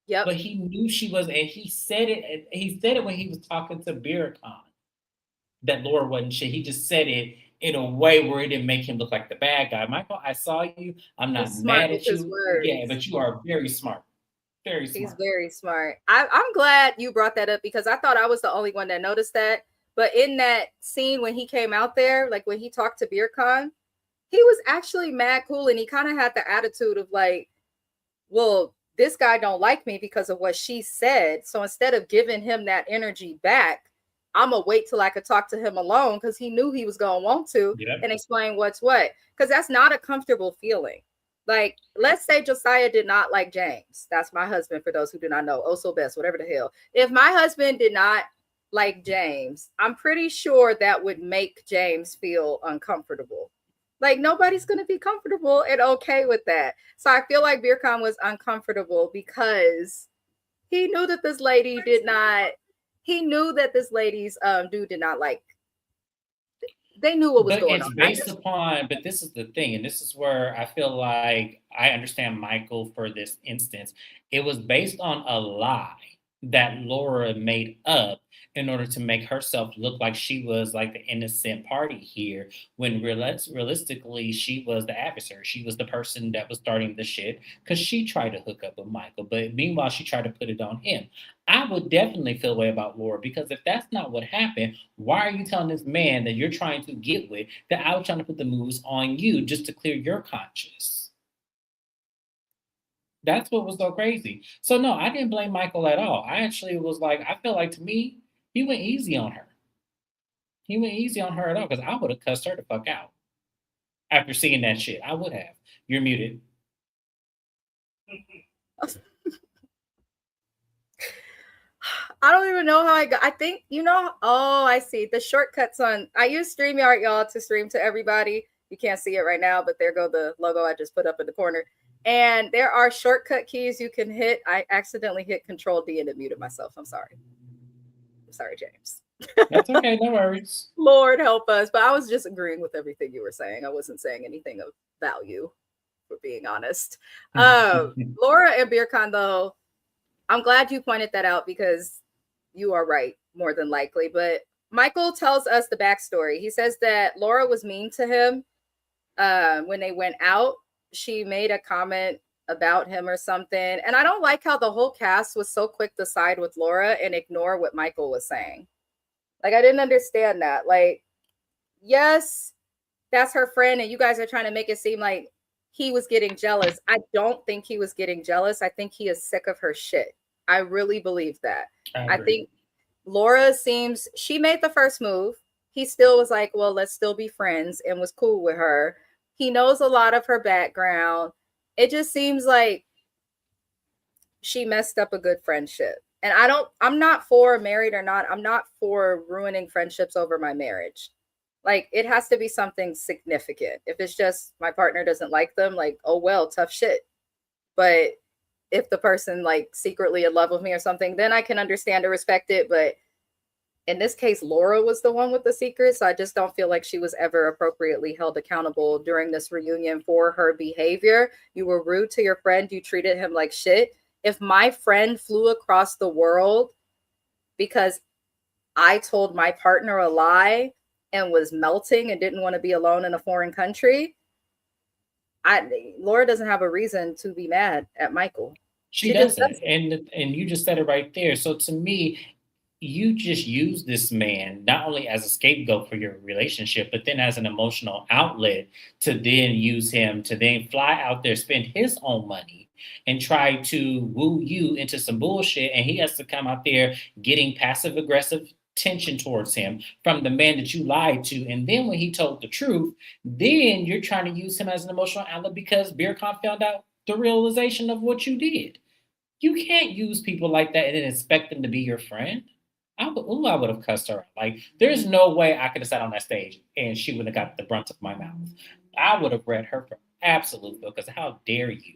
Yep. But he knew she was, and he said it. He said it when he was talking to BeerCon that Laura wasn't shit. He just said it in a way where it didn't make him look like the bad guy. Michael, I saw you. I'm not mad at you. Yeah, but you are very smart. Very smart. He's very smart. I'm glad you brought that up because I thought I was the only one that noticed that. But in that scene when he came out there, like when he talked to BeerCon, he was actually mad cool, and he kind of had the attitude of like, well, this guy don't like me because of what she said. So instead of giving him that energy back, I'm gonna wait till I could talk to him alone because he knew he was gonna want to and explain what's what. Because that's not a comfortable feeling. Like, let's say Josiah did not like James. That's my husband, for those who do not know. Oh, so best, whatever the hell. If my husband did not like James, I'm pretty sure that would make James feel uncomfortable. Like, nobody's going to be comfortable and okay with that. So I feel like BeerCon was uncomfortable because he knew that this lady did not, he knew that this lady's dude did not like. They knew what was going on. Based upon, but this is the thing, and this is where I feel like I understand Michael for this instance. It was based on a lie that Laura made up in order to make herself look like she was like the innocent party here, when realistically she was the adversary. She was the person that was starting the shit because she tried to hook up with Michael, but meanwhile she tried to put it on him. I would definitely feel a way about Laura because if that's not what happened, why are you telling this man that you're trying to get with that I was trying to put the moves on you just to clear your conscience? That's what was so crazy. So no, I didn't blame Michael at all. I actually was like, I feel like to me, he went easy on her. He went easy on her at all because I would have cussed her the fuck out after seeing that shit. I would have. You're muted. I don't even know how I got. I think, oh, I see. The shortcuts on, I use StreamYard, y'all, to stream to everybody. You can't see it right now, but there go the logo I just put up in the corner. And there are shortcut keys you can hit. I accidentally hit Control D and it muted myself. I'm sorry. I'm sorry, James. That's okay. No worries. Lord help us. But I was just agreeing with everything you were saying. I wasn't saying anything of value, for being honest. Laura and BeerCon, though, I'm glad you pointed that out because you are right, more than likely. But Michael tells us the backstory. He says that Laura was mean to him when they went out. She made a comment about him or something. And I don't like how the whole cast was so quick to side with Laura and ignore what Michael was saying. Like, I didn't understand that. Like, yes, that's her friend, and you guys are trying to make it seem like he was getting jealous. I don't think he was getting jealous. I think he is sick of her shit. I really believe that. I think Laura she made the first move. He still was like, well, let's still be friends, and was cool with her. He knows a lot of her background. It just seems like she messed up a good friendship. And I'm not for married or not. I'm not for ruining friendships over my marriage. Like, it has to be something significant. If it's just my partner doesn't like them, like, oh, well, tough shit. But if the person like secretly in love with me or something, then I can understand or respect it. But in this case, Laura was the one with the secret. So I just don't feel like she was ever appropriately held accountable during this reunion for her behavior. You were rude to your friend. You treated him like shit. If my friend flew across the world because I told my partner a lie and was melting and didn't want to be alone in a foreign country, Laura doesn't have a reason to be mad at Michael. She doesn't. And you just said it right there. So to me, you just use this man not only as a scapegoat for your relationship, but then as an emotional outlet to then use him to then fly out there, spend his own money, and try to woo you into some bullshit. And he has to come out there getting passive aggressive tension towards him from the man that you lied to. And then when he told the truth, then you're trying to use him as an emotional outlet because Beercon found out the realization of what you did. You can't use people like that and then expect them to be your friend. I would have cussed her out. Like, there's no way I could have sat on that stage and she would have got the brunt of my mouth. I would have read her for absolute because how dare you?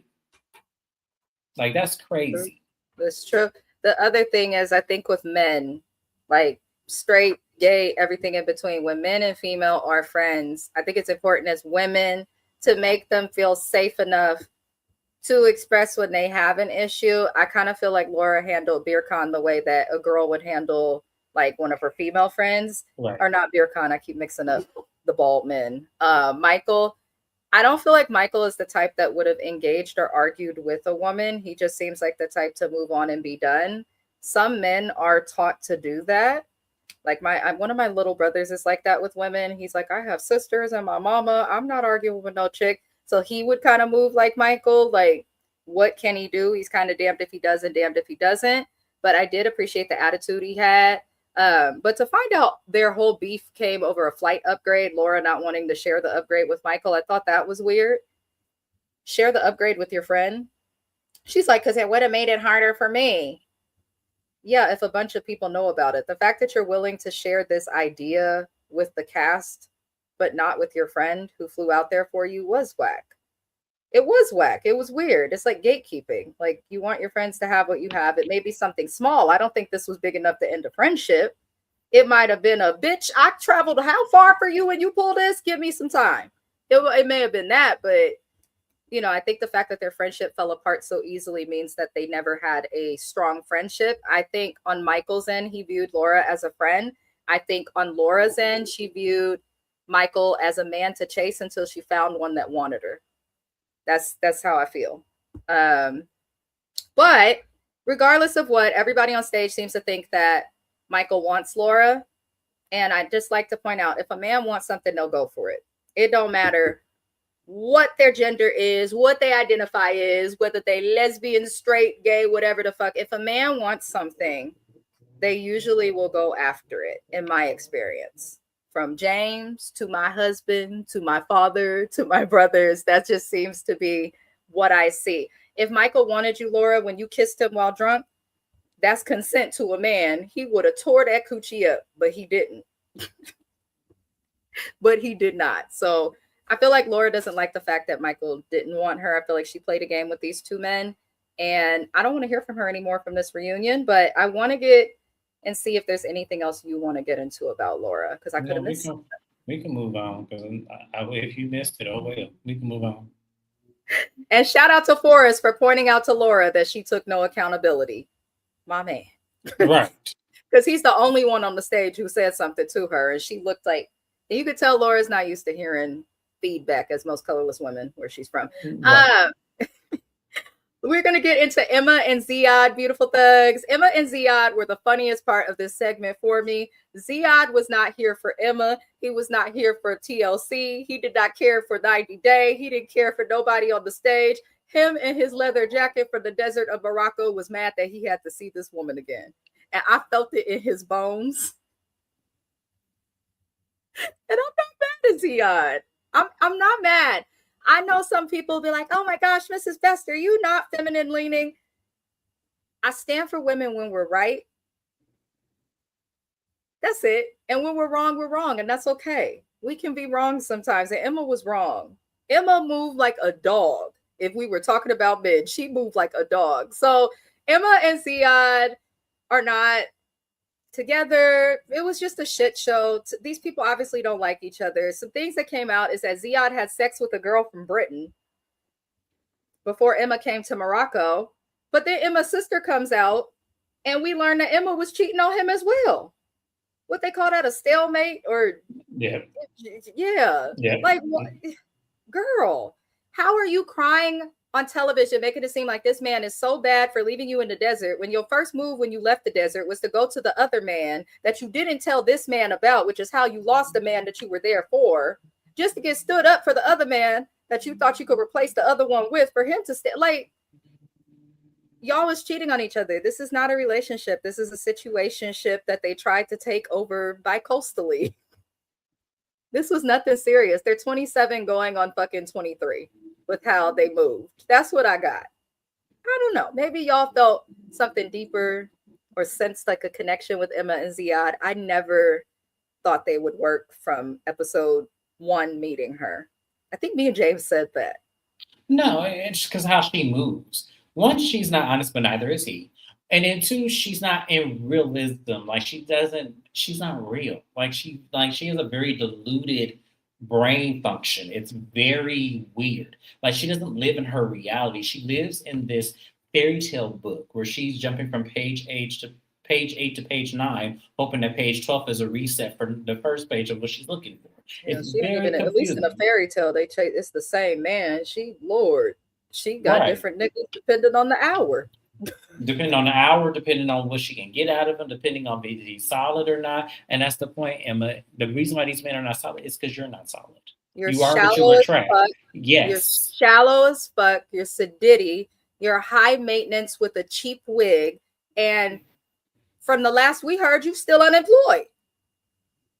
Like, that's crazy. That's true. The other thing is, I think with men, like straight, gay, everything in between, when men and female are friends, I think it's important as women to make them feel safe enough to express when they have an issue. I kind of feel like Laura handled Beercon the way that a girl would handle like one of her female friends, Right. Or not Beercon. I keep mixing up the bald men. Michael, I don't feel like Michael is the type that would have engaged or argued with a woman. He just seems like the type to move on and be done. Some men are taught to do that. Like one of my little brothers is like that with women. He's like, I have sisters and my mama. I'm not arguing with no chick. So he would kind of move like Michael. Like, what can he do? He's kind of damned if he does and damned if he doesn't. But I did appreciate the attitude he had. But to find out their whole beef came over a flight upgrade, Laura not wanting to share the upgrade with Michael, I thought that was weird. Share the upgrade with your friend. She's like, because it would have made it harder for me. Yeah, if a bunch of people know about it. The fact that you're willing to share this idea with the cast, but not with your friend who flew out there for you was whack. It was whack. It was weird. It's like gatekeeping. Like, you want your friends to have what you have. It may be something small. I don't think this was big enough to end a friendship. It might have been a bitch. I traveled how far for you and you pull this? Give me some time. It may have been that, but you know, I think the fact that their friendship fell apart so easily means that they never had a strong friendship. I think on Michael's end, he viewed Laura as a friend. I think on Laura's end, she viewed Michael as a man to chase until she found one that wanted her. That's how I feel. But regardless of what, everybody on stage seems to think that Michael wants Laura. And I just like to point out, if a man wants something, they'll go for it. It don't matter what their gender is, what they identify is, whether they lesbian, straight, gay, whatever the fuck. If a man wants something, they usually will go after it, in my experience. From James to my husband, to my father, to my brothers, that just seems to be what I see. If Michael wanted you, Laura, when you kissed him while drunk, that's consent to a man. He would have tore that coochie up, but he didn't. But he did not. So I feel like Laura doesn't like the fact that Michael didn't want her. I feel like she played a game with these two men. And I don't want to hear from her anymore from this reunion, but I want to get and see if there's anything else you want to get into about Laura, because I could have missed something. We can move on, because if you missed it, oh well, we can move on. And shout out to Forrest for pointing out to Laura that she took no accountability. My man. Right. Because he's the only one on the stage who said something to her, and she looked like, and you could tell Laura's not used to hearing feedback as most colorless women where she's from. Right. We're going to get into Emma and Ziad, beautiful thugs. Emma and Ziad were the funniest part of this segment for me. Ziad was not here for Emma. He was not here for TLC. He did not care for 90 Day. He didn't care for nobody on the stage. Him in his leather jacket from the desert of Morocco was mad that he had to see this woman again. And I felt it in his bones. And I'm not mad at Ziad. I'm not mad. I know some people be like, oh my gosh, Mrs. Best, are you not feminine leaning? I stand for women when we're right. That's it. And when we're wrong. And that's okay. We can be wrong sometimes. And Emma was wrong. Emma moved like a dog. If we were talking about men, she moved like a dog. So Emma and Ziad are not together. It was just a shit show. These people obviously don't like each other. Some things that came out is that Ziad had sex with a girl from Britain before Emma came to Morocco. But then Emma's sister comes out and we learn that Emma was cheating on him as well. What they call that, a stalemate? Or yeah. Like, what? Girl, how are you crying on television, making it seem like this man is so bad for leaving you in the desert when your first move when you left the desert was to go to the other man that you didn't tell this man about, which is how you lost the man that you were there for, just to get stood up for the other man that you thought you could replace the other one with, for him to stay. Like, y'all was cheating on each other. This is not a relationship. This is a situationship that they tried to take over bi-coastally. This was nothing serious. They're 27 going on fucking 23 with how they moved. That's what I got. I don't know. Maybe y'all felt something deeper or sensed like a connection with Emma and Ziad. I never thought they would work from episode 1 meeting her. I think me and James said that. No, it's because how she moves. One, she's not honest, but neither is he. And then two, she's not in realism. Like she's not real. She has a very diluted brain function. It's very weird. Like she doesn't live in her reality. She lives in this fairy tale book where she's jumping from page 8 to page 9, hoping that page 12 is a reset for the first page of what she's looking for. Yeah, It's she ain't very even, at least in confusing. a fairy tale, it's the same man. Lord, she got Right. different niggas depending on the hour. Depending on the hour, depending on what she can get out of him, depending on if he's solid or not. And that's the point, Emma. The reason why these men are not solid is because you're not solid. You're You are what you shallow as attract. fuck. You're Yes. shallow as fuck. You're sedity. You're high maintenance with a cheap wig. And from the last we heard, you still unemployed.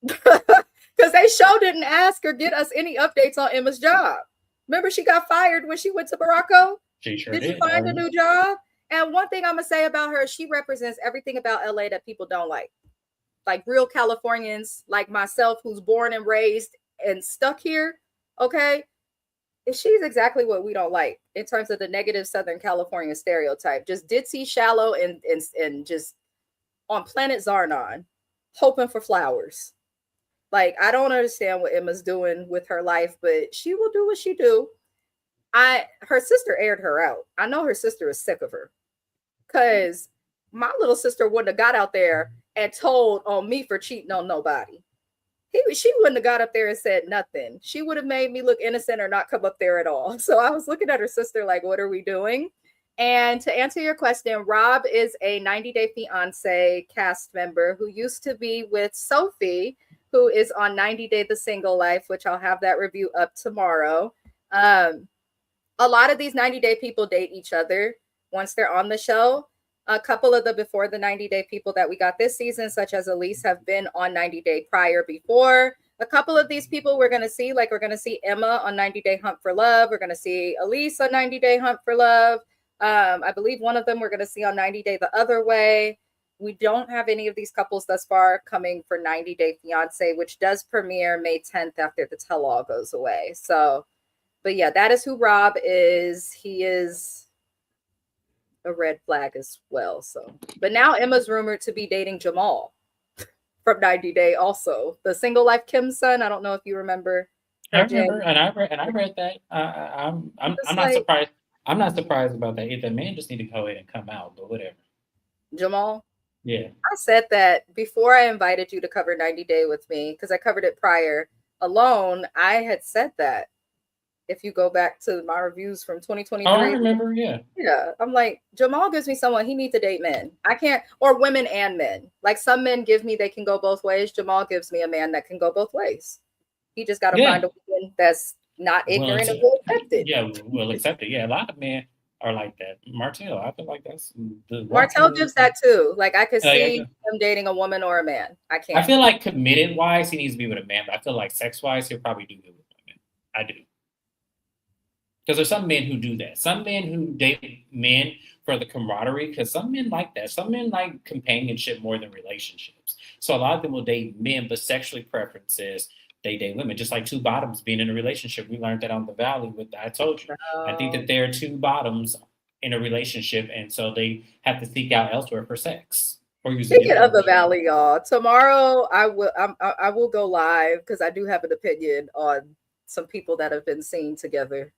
Because they sure didn't ask or get us any updates on Emma's job. Remember, she got fired when she went to Morocco? She sure Did did. you find a new job? And one thing I'm going to say about her, she represents everything about LA that people don't like. Like real Californians like myself, who's born and raised and stuck here, okay? She's exactly what we don't like in terms of the negative Southern California stereotype. Just ditzy, shallow, and just on planet Zarnon, hoping for flowers. Like, I don't understand what Emma's doing with her life, but she will do what she do. Her sister aired her out. I know her sister is sick of her, because my little sister wouldn't have got out there and told on me for cheating on nobody. She wouldn't have got up there and said nothing. She would have made me look innocent or not come up there at all. So I was looking at her sister like, what are we doing? And to answer your question, Rob is a 90 Day Fiancé cast member who used to be with Sophie, who is on 90 Day The Single Life, which I'll have that review up tomorrow. A lot of these 90 Day people date each other once they're on the show. A couple of the before the 90 Day people that we got this season, such as Elise, have been on 90 Day prior before. A couple of these people we're going to see, like we're going to see Emma on 90 Day Hunt for Love. We're going to see Elise on 90 Day Hunt for Love. I believe one of them we're going to see on 90 Day The Other Way. We don't have any of these couples thus far coming for 90 Day Fiancé, which does premiere May 10th after the tell-all goes away. So, but yeah, that is who Rob is. He is a red flag as well. So, but now Emma's rumored to be dating Jamal from 90 Day also. The Single Life Kim's son. I don't know if you remember. I remember, and I read that. I'm not surprised. I'm not surprised about that. If the man just need to go ahead and come out, but whatever. Jamal? Yeah. I said that before I invited you to cover 90 Day with me, because I covered it prior alone. I had said that. If you go back to my reviews from 2023. Oh, I remember, yeah. Yeah. I'm like, Jamal gives me someone, he needs to date men. I can't, or women and men. Like some men give me, they can go both ways. Jamal gives me a man that can go both ways. He just got to find a woman that's not ignorant and will accept it. Yeah, will accept it. Yeah, a lot of men are like that. Martell, I feel like that's Martell gives that too. Like I could see him dating a woman or a man. I can't. I feel like committed wise, he needs to be with a man, but I feel like sex wise, he'll probably do good with women. I do. Because there's some men who do that. Some men who date men for the camaraderie, because some men like that. Some men like companionship more than relationships. So a lot of them will date men, but sexually preferences, they date women. Just like two bottoms being in a relationship. We learned that on the Valley with I Told You. I think that there are two bottoms in a relationship, and so they have to seek out elsewhere for sex. Speaking of the Valley, y'all, tomorrow I will go live because I do have an opinion on some people that have been seen together.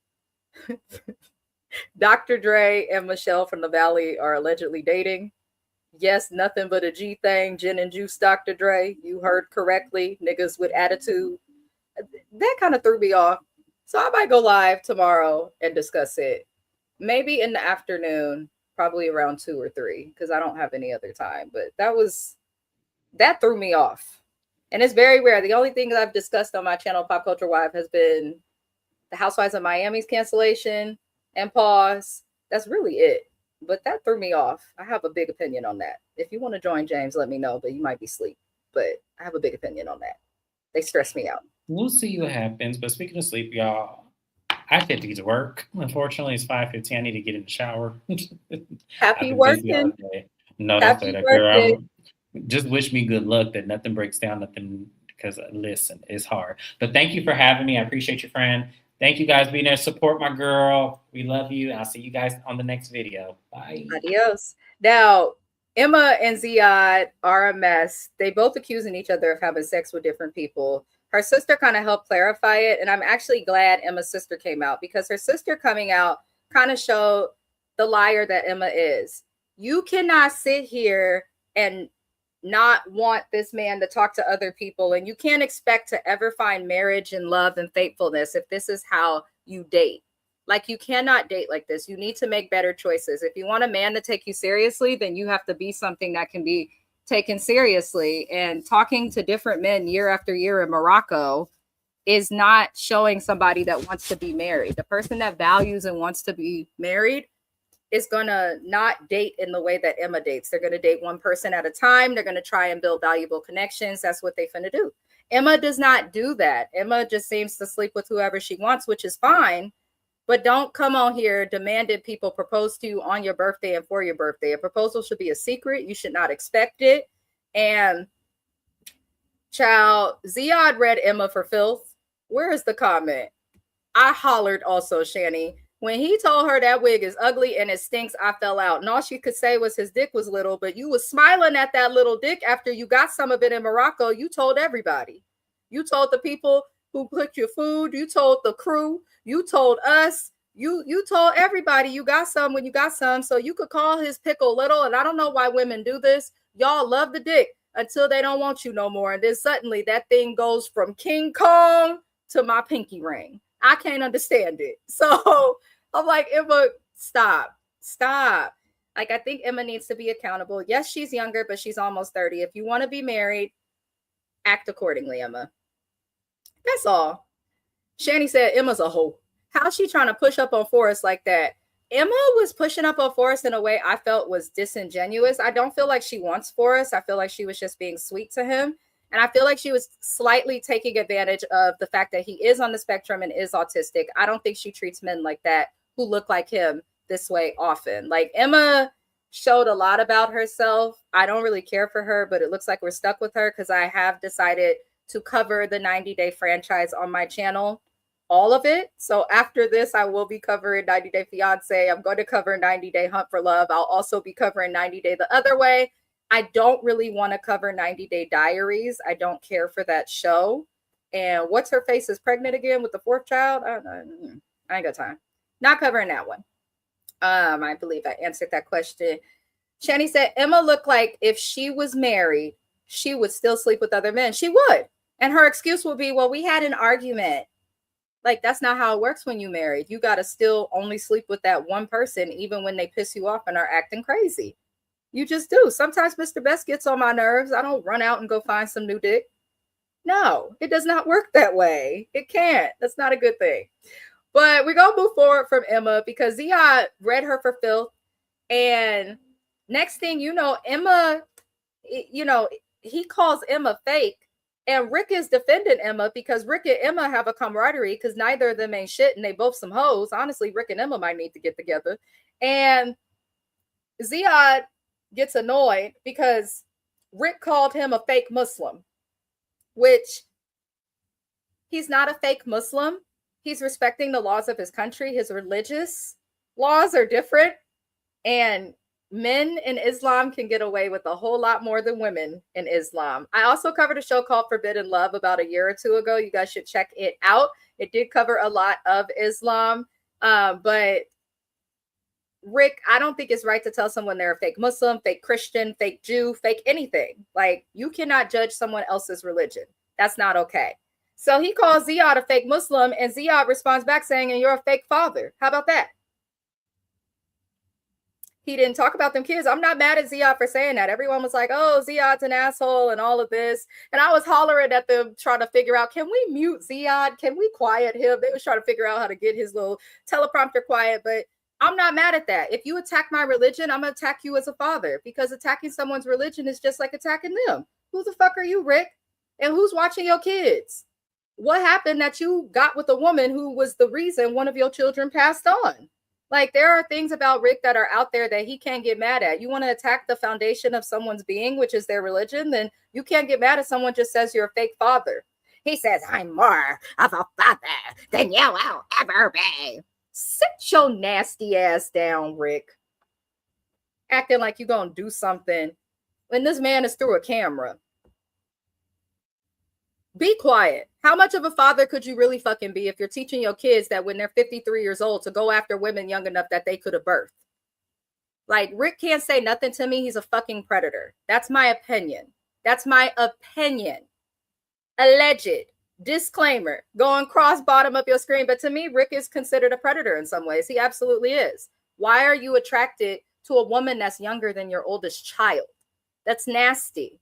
Dr. Dre and Michelle from the Valley are allegedly dating. Yes, nothing but a G thing. Gin and juice, Dr. Dre. You heard correctly. Niggas with attitude. That kind of threw me off. So I might go live tomorrow and discuss it. maybe in the afternoon, probably around 2 or 3, because I don't have any other time. But that threw me off. And it's very rare. The only thing that I've discussed on my channel, Pop Culture Wife, has been the Housewives of Miami's cancellation and pause. That's really it. But that threw me off. I have a big opinion on that. If you want to join James, let me know, but you might be asleep. But I have a big opinion on that. They stress me out. We'll see what happens. But speaking of sleep, y'all, I have to get to work. Unfortunately, it's 5:15. I need to get in the shower. Happy I've been busy all working. day. No, that's Happy right, working. girl. Just wish me good luck that nothing breaks down, nothing, because listen, it's hard. But thank you for having me. I appreciate you, friend. Thank you guys being there. Support my girl. We love you. I'll see you guys on the next video. Bye. Adios. Now, Emma and Ziad are a mess. They both accusing each other of having sex with different people. Her sister kind of helped clarify it. And I'm actually glad Emma's sister came out, because her sister coming out kind of showed the liar that Emma is. You cannot sit here and not want this man to talk to other people, and you can't expect to ever find marriage and love and faithfulness if this is how you date. Like, you cannot date like this. You need to make better choices. If you want a man to take you seriously, then you have to be something that can be taken seriously. And talking to different men year after year in Morocco is not showing somebody that wants to be married. The person that values and wants to be married is going to not date in the way that Emma dates. They're going to date one person at a time. They're going to try and build valuable connections. That's what they finna do. Emma does not do that. Emma just seems to sleep with whoever she wants, which is fine. But don't come on here demanding people propose to you on your birthday and for your birthday. A proposal should be a secret. You should not expect it. And child, Ziad read Emma for filth. Where is the comment? I hollered also, Shani. When he told her that wig is ugly and it stinks, I fell out. And all she could say was his dick was little, but you was smiling at that little dick after you got some of it in Morocco. You told everybody. You told the people who cooked your food. You told the crew. You told us. You told everybody you got some when you got some. So you could call his pickle little. And I don't know why women do this. Y'all love the dick until they don't want you no more. And then suddenly that thing goes from King Kong to my pinky ring. I can't understand it. So I'm like, Emma, stop. Like, I think Emma needs to be accountable. Yes, she's younger, but she's almost 30. If you want to be married, act accordingly, Emma. That's all. Shani said, Emma's a hoe. How's she trying to push up on Forrest like that? Emma was pushing up on Forrest in a way I felt was disingenuous. I don't feel like she wants Forrest. I feel like she was just being sweet to him. And I feel like she was slightly taking advantage of the fact that he is on the spectrum and is autistic. I don't think she treats men like that who look like him this way often. Like, Emma showed a lot about herself. I don't really care for her, but it looks like we're stuck with her because I have decided to cover the 90-day franchise on my channel, all of it. So after this, I will be covering 90 Day Fiancé. I'm going to cover 90 Day Hunt for Love. I'll also be covering 90 Day the Other Way. I don't really want to cover 90 Day Diaries. I don't care for that show. And what's her face is pregnant again with the 4th child. I ain't got time. Not covering that one. I believe I answered that question. Shani said, Emma looked like if she was married, she would still sleep with other men. She would. And her excuse would be, well, we had an argument. Like, that's not how it works when you married. You got to still only sleep with that one person, even when they piss you off and are acting crazy. You just do. Sometimes Mr. Best gets on my nerves. I don't run out and go find some new dick. No, it does not work that way. It can't. That's not a good thing. But we're going to move forward from Emma because Ziad read her for filth. And next thing you know, Emma, he calls Emma fake. And Rick is defending Emma because Rick and Emma have a camaraderie because neither of them ain't shit and they both some hoes. Honestly, Rick and Emma might need to get together. And Ziad gets annoyed because Rick called him a fake Muslim, which he's not a fake Muslim. He's respecting the laws of his country. His religious laws are different. And men in Islam can get away with a whole lot more than women in Islam. I also covered a show called Forbidden Love about a year or two ago. You guys should check it out. It did cover a lot of Islam. But Rick, I don't think it's right to tell someone they're a fake Muslim, fake Christian, fake Jew, fake anything. Like, you cannot judge someone else's religion. That's not okay. So he calls Ziad a fake Muslim, and Ziad responds back saying, and you're a fake father. How about that? he didn't talk about them kids. I'm not mad at Ziad for saying that. Everyone was like, oh, Ziad's an asshole and all of this. And I was hollering at them trying to figure out, can we mute Ziad? Can we quiet him? They was trying to figure out how to get his little teleprompter quiet. But I'm not mad at that. If you attack my religion, I'm going to attack you as a father, because attacking someone's religion is just like attacking them. Who the fuck are you, Rick? And who's watching your kids? What happened that you got with a woman who was the reason one of your children passed on? Like, there are things about Rick that are out there that he can't get mad at. You want to attack the foundation of someone's being, which is their religion, then you can't get mad at someone just says you're a fake father. He says, I'm more of a father than you will ever be. Sit your nasty ass down, Rick. Acting like you're going to do something when this man is through a camera. Be quiet. How much of a father could you really fucking be if you're teaching your kids that when they're 53 years old to go after women young enough that they could have birthed? Like, Rick can't say nothing to me. He's a fucking predator. That's my opinion. That's my opinion. Alleged. Disclaimer. Going cross bottom up your screen. But to me, Rick is considered a predator in some ways. He absolutely is. Why are you attracted to a woman that's younger than your oldest child? That's nasty.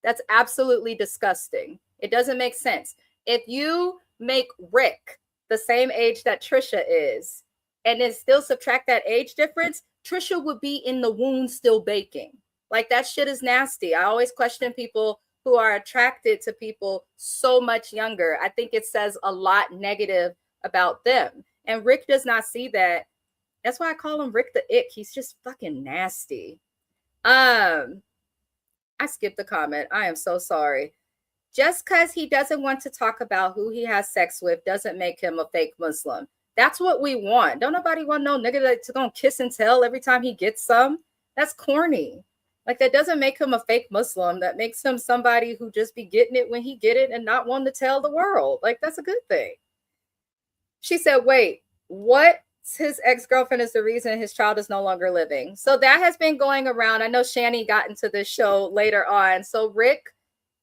That's absolutely disgusting. It doesn't make sense. If you make Rick the same age that Trisha is, and then still subtract that age difference, Trisha would be in the womb still baking. Like, that shit is nasty. I always question people who are attracted to people so much younger. I think it says a lot negative about them. And Rick does not see that. That's why I call him Rick the Ick. He's just fucking nasty. I skipped the comment. I am so sorry. Just because he doesn't want to talk about who he has sex with doesn't make him a fake Muslim. That's what we want. Don't nobody want no nigga that's gonna kiss and tell every time he gets some. That's corny. Like, that doesn't make him a fake Muslim. That makes him somebody who just be getting it when he get it and not wanting to tell the world. Like, that's a good thing. She said, wait, what? His ex-girlfriend is the reason his child is no longer living. So that has been going around. I know Shani got into this show later on. So Rick,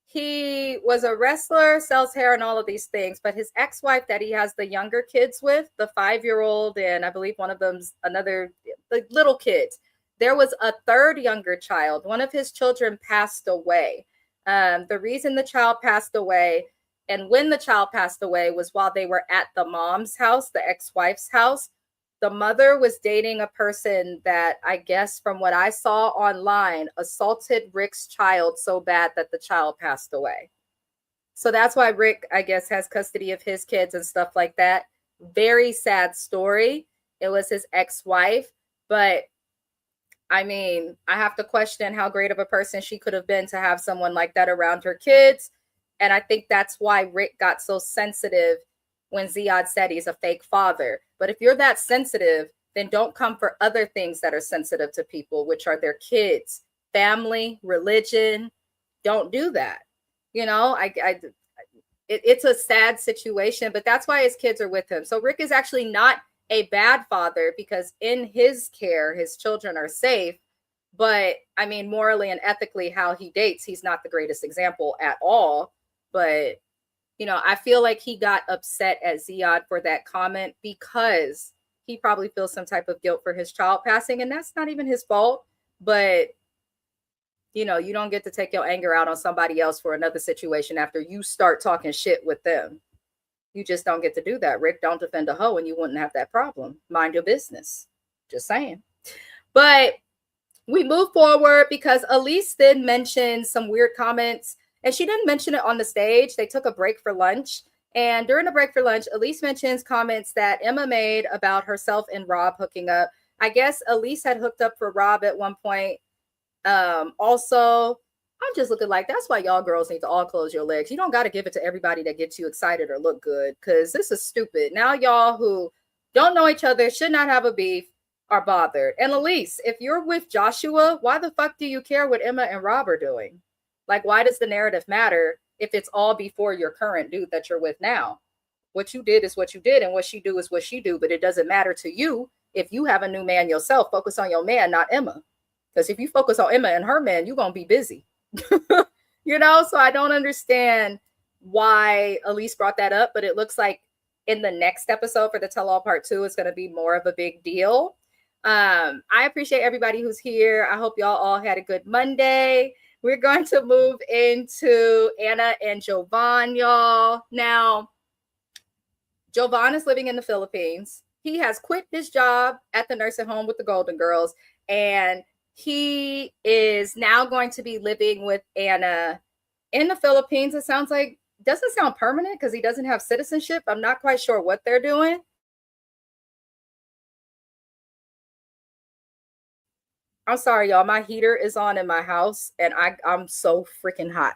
he was a wrestler, sells hair and all of these things, but his ex-wife that he has the younger kids with, the 5-year-old, and I believe one of them's another, the little kids. There was a third younger child. One of his children passed away. The reason the child passed away and when the child passed away was while they were at the mom's house, the ex-wife's house. The mother was dating a person that, I guess from what I saw online, assaulted Rick's child so bad that the child passed away. So that's why Rick, I guess, has custody of his kids and stuff like that. Very sad story. It was his ex-wife. But I mean, I have to question how great of a person she could have been to have someone like that around her kids. And I think that's why Rick got so sensitive when Ziad said he's a fake father. But if you're that sensitive, then don't come for other things that are sensitive to people, which are their kids, family, religion. Don't do that. You know, it's a sad situation, but that's why his kids are with him. So Rick is actually not a bad father because in his care, his children are safe. But I mean, morally and ethically, how he dates, he's not the greatest example at all. But you know, I feel like he got upset at Ziad for that comment because he probably feels some type of guilt for his child passing. And that's not even his fault. But, you know, you don't get to take your anger out on somebody else for another situation after you start talking shit with them. You just don't get to do that. Rick, don't defend a hoe and you wouldn't have that problem. Mind your business. Just saying. But we move forward because Elise then mentioned some weird comments. And she didn't mention it on the stage. They took a break for lunch. And during the break for lunch, Elise mentions comments that Emma made about herself and Rob hooking up. I guess Elise had hooked up for Rob at one point. Also, I'm just looking like, that's why y'all girls need to all close your legs. You don't got to give it to everybody that gets you excited or look good, because this is stupid. Now y'all who don't know each other, should not have a beef, are bothered. And Elise, if you're with Joshua, why the fuck do you care what Emma and Rob are doing? Like, why does the narrative matter if it's all before your current dude that you're with now? What you did is what you did, and what she do is what she do, but it doesn't matter to you if you have a new man yourself. Focus on your man, not Emma. Because if you focus on Emma and her man, you're going to be busy. You know, so I don't understand why Elise brought that up, but it looks like in the next episode for the Tell All Part 2, it's going to be more of a big deal. I appreciate everybody who's here. I hope y'all all had a good Monday. We're going to move into Anna and Jovan, y'all. Now, Jovan is living in the Philippines. He has quit his job at the nursing home with the Golden Girls, and he is now going to be living with Anna in the Philippines. It sounds like, doesn't sound permanent because he doesn't have citizenship. I'm not quite sure what they're doing. I'm sorry, y'all. My heater is on in my house, and I'm so freaking hot.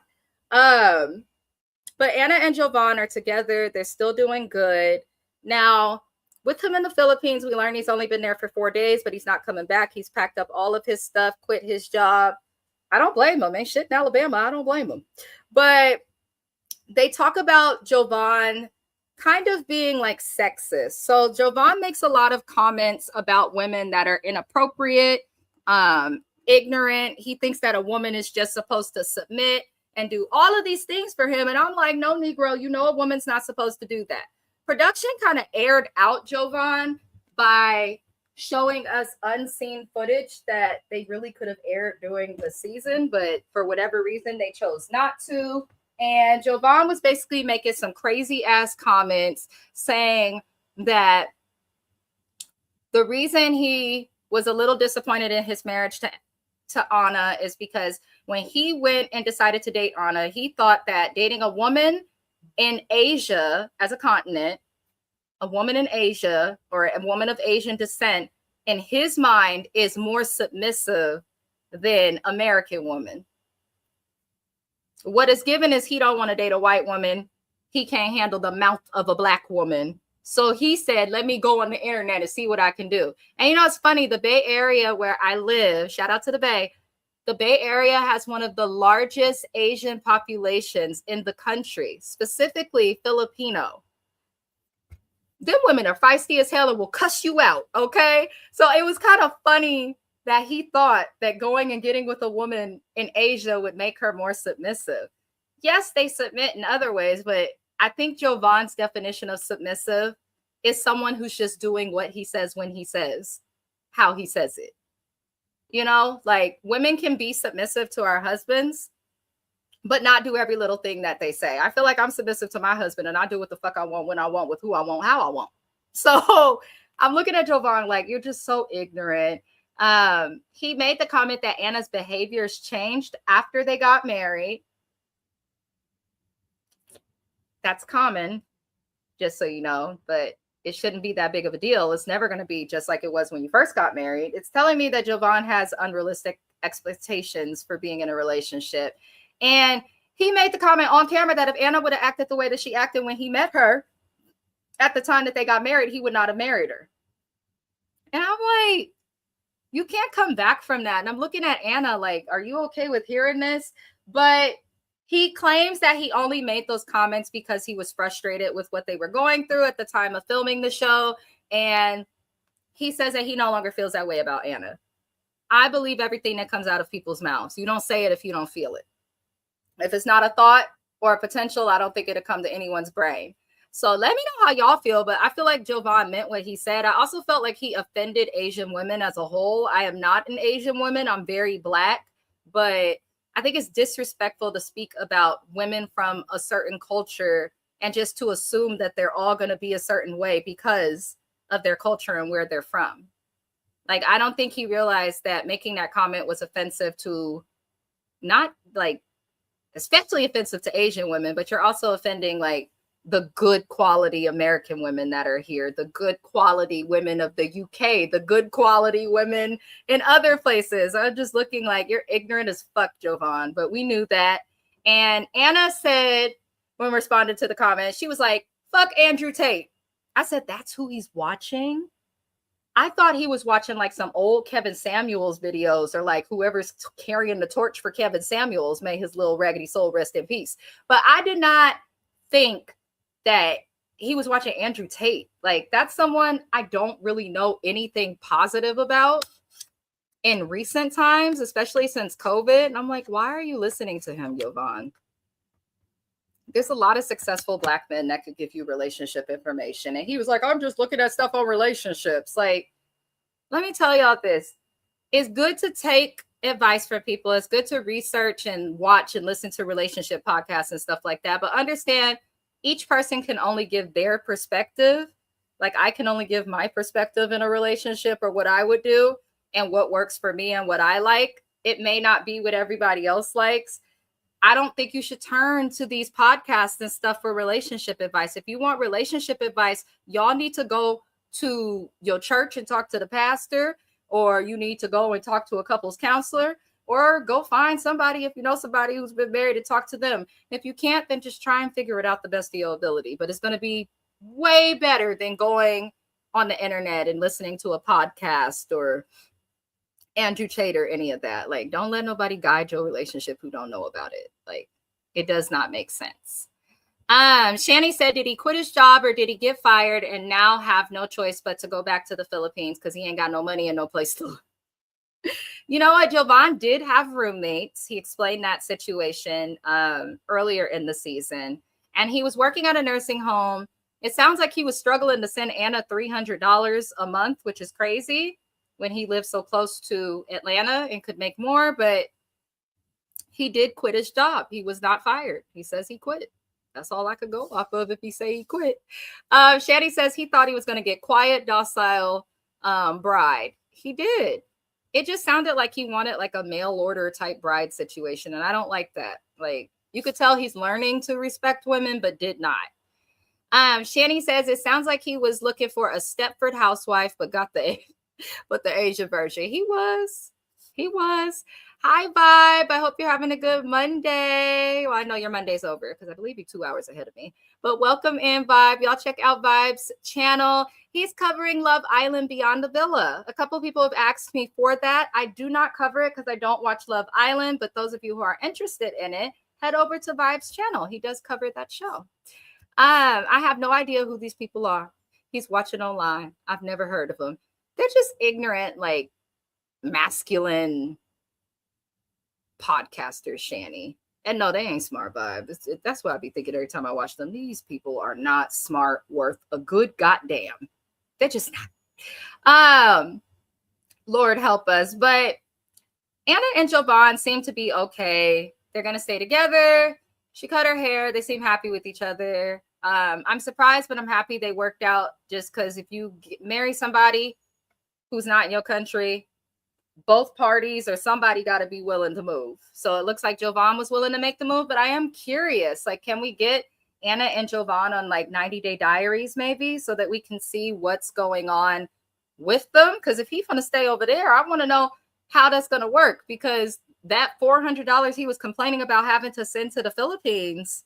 But Anna and Jovan are together. They're still doing good. Now, with him in the Philippines, we learned he's only been there for 4 days, but he's not coming back. He's packed up all of his stuff, quit his job. I don't blame him. Ain't shit in Alabama. I don't blame him. But they talk about Jovan kind of being like sexist. So Jovan makes a lot of comments about women that are inappropriate, ignorant. He thinks that a woman is just supposed to submit and do all of these things for him. And I'm like, no, Negro, you know a woman's not supposed to do that. Production kind of aired out Jovan by showing us unseen footage that they really could have aired during the season, but for whatever reason, they chose not to. And Jovan was basically making some crazy ass comments saying that the reason he was a little disappointed in his marriage to Anna is because when he went and decided to date Anna, he thought that dating a woman in Asia as a continent, a woman in Asia or a woman of Asian descent, in his mind is more submissive than American women. What is given is he don't want to date a white woman. He can't handle the mouth of a black woman. So he said, let me go on the internet and see what I can do. And you know, it's funny, the Bay Area where I live, shout out to the Bay Area has one of the largest Asian populations in the country, specifically Filipino. Them women are feisty as hell and will cuss you out, okay? So it was kind of funny that he thought that going and getting with a woman in Asia would make her more submissive. Yes, they submit in other ways, but I think Jovan's definition of submissive is someone who's just doing what he says when he says, how he says it. You know, like women can be submissive to our husbands, but not do every little thing that they say. I feel like I'm submissive to my husband and I do what the fuck I want, when I want, with who I want, how I want. So I'm looking at Jovan like, you're just so ignorant. He made the comment that Anna's behaviors changed after they got married. That's common, just so you know, but it shouldn't be that big of a deal. It's never going to be just like it was when you first got married. It's telling me that Jovan has unrealistic expectations for being in a relationship. And he made the comment on camera that if Anna would have acted the way that she acted when he met her at the time that they got married, he would not have married her. And I'm like, you can't come back from that. And I'm looking at Anna like, are you okay with hearing this? But he claims that he only made those comments because he was frustrated with what they were going through at the time of filming the show. And he says that he no longer feels that way about Anna. I believe everything that comes out of people's mouths. You don't say it if you don't feel it. If it's not a thought or a potential, I don't think it'll come to anyone's brain. So let me know how y'all feel, but I feel like Jovan meant what he said. I also felt like he offended Asian women as a whole. I am not an Asian woman. I'm very Black, but I think it's disrespectful to speak about women from a certain culture and just to assume that they're all going to be a certain way because of their culture and where they're from. Like, I don't think he realized that making that comment was offensive to, not like especially offensive to Asian women, but you're also offending like the good quality American women that are here, the good quality women of the UK, the good quality women in other places. I'm just looking like you're ignorant as fuck, Jovan, but we knew that. And Anna said, when responded to the comment, she was like, fuck Andrew Tate. I said, that's who he's watching? I thought he was watching like some old Kevin Samuels videos, or like whoever's carrying the torch for Kevin Samuels, may his little raggedy soul rest in peace. But I did not think that he was watching Andrew Tate. Like, that's someone I don't really know anything positive about in recent times, especially since COVID. And I'm like, why are you listening to him, Jovan? There's a lot of successful Black men that could give you relationship information. And he was like, I'm just looking at stuff on relationships. Like, let me tell y'all this. It's good to take advice from people. It's good to research and watch and listen to relationship podcasts and stuff like that. But understand each person can only give their perspective. Like I can only give my perspective in a relationship or what I would do and what works for me and what I like. It may not be what everybody else likes. I don't think you should turn to these podcasts and stuff for relationship advice. If you want relationship advice, y'all need to go to your church and talk to the pastor, or you need to go and talk to a couples counselor, or go find somebody, if you know somebody who's been married, to talk to them. If you can't, then just try and figure it out the best of your ability. But it's going to be way better than going on the internet and listening to a podcast or Andrew Tate or any of that. Like, don't let nobody guide your relationship who don't know about it. Like, it does not make sense. Shani said, did he quit his job or did he get fired and now have no choice but to go back to the Philippines because he ain't got no money and no place to live? You know what? Jovan did have roommates. He explained that situation earlier in the season. And he was working at a nursing home. It sounds like he was struggling to send Anna $300 a month, which is crazy when he lived so close to Atlanta and could make more. But he did quit his job. He was not fired. He says he quit. That's all I could go off of if he say he quit. Shadi says he thought he was going to get quiet, docile bride. He did. It just sounded like he wanted like a mail order type bride situation. And I don't like that. Like, you could tell he's learning to respect women, but did not. Shani says it sounds like he was looking for a Stepford housewife, but got the Asian version. He was. Hi, Vibe. I hope you're having a good Monday. Well, I know your Monday's over because I believe you're 2 hours ahead of me. But welcome in, Vibe. Y'all check out Vibe's channel. He's covering Love Island Beyond the Villa. A couple of people have asked me for that. I do not cover it because I don't watch Love Island. But those of you who are interested in it, head over to Vibe's channel. He does cover that show. I have no idea who these people are. He's watching online. I've never heard of them. They're just ignorant, like masculine podcasters, Shani. And no, they ain't smart, Vibe. That's what I be thinking every time I watch them. These people are not smart, worth a good goddamn. They're just not. Lord help us. But Anna and Jovan seem to be okay. They're going to stay together. She cut her hair. They seem happy with each other. I'm surprised, but I'm happy they worked out, just because if you marry somebody who's not in your country, both parties or somebody got to be willing to move. So it looks like Jovan was willing to make the move, but I am curious, like, can we get Anna and Jovan on like 90-day diaries maybe, so that we can see what's going on with them? Because if he's going to stay over there, I want to know how that's going to work, because that $400 he was complaining about having to send to the Philippines,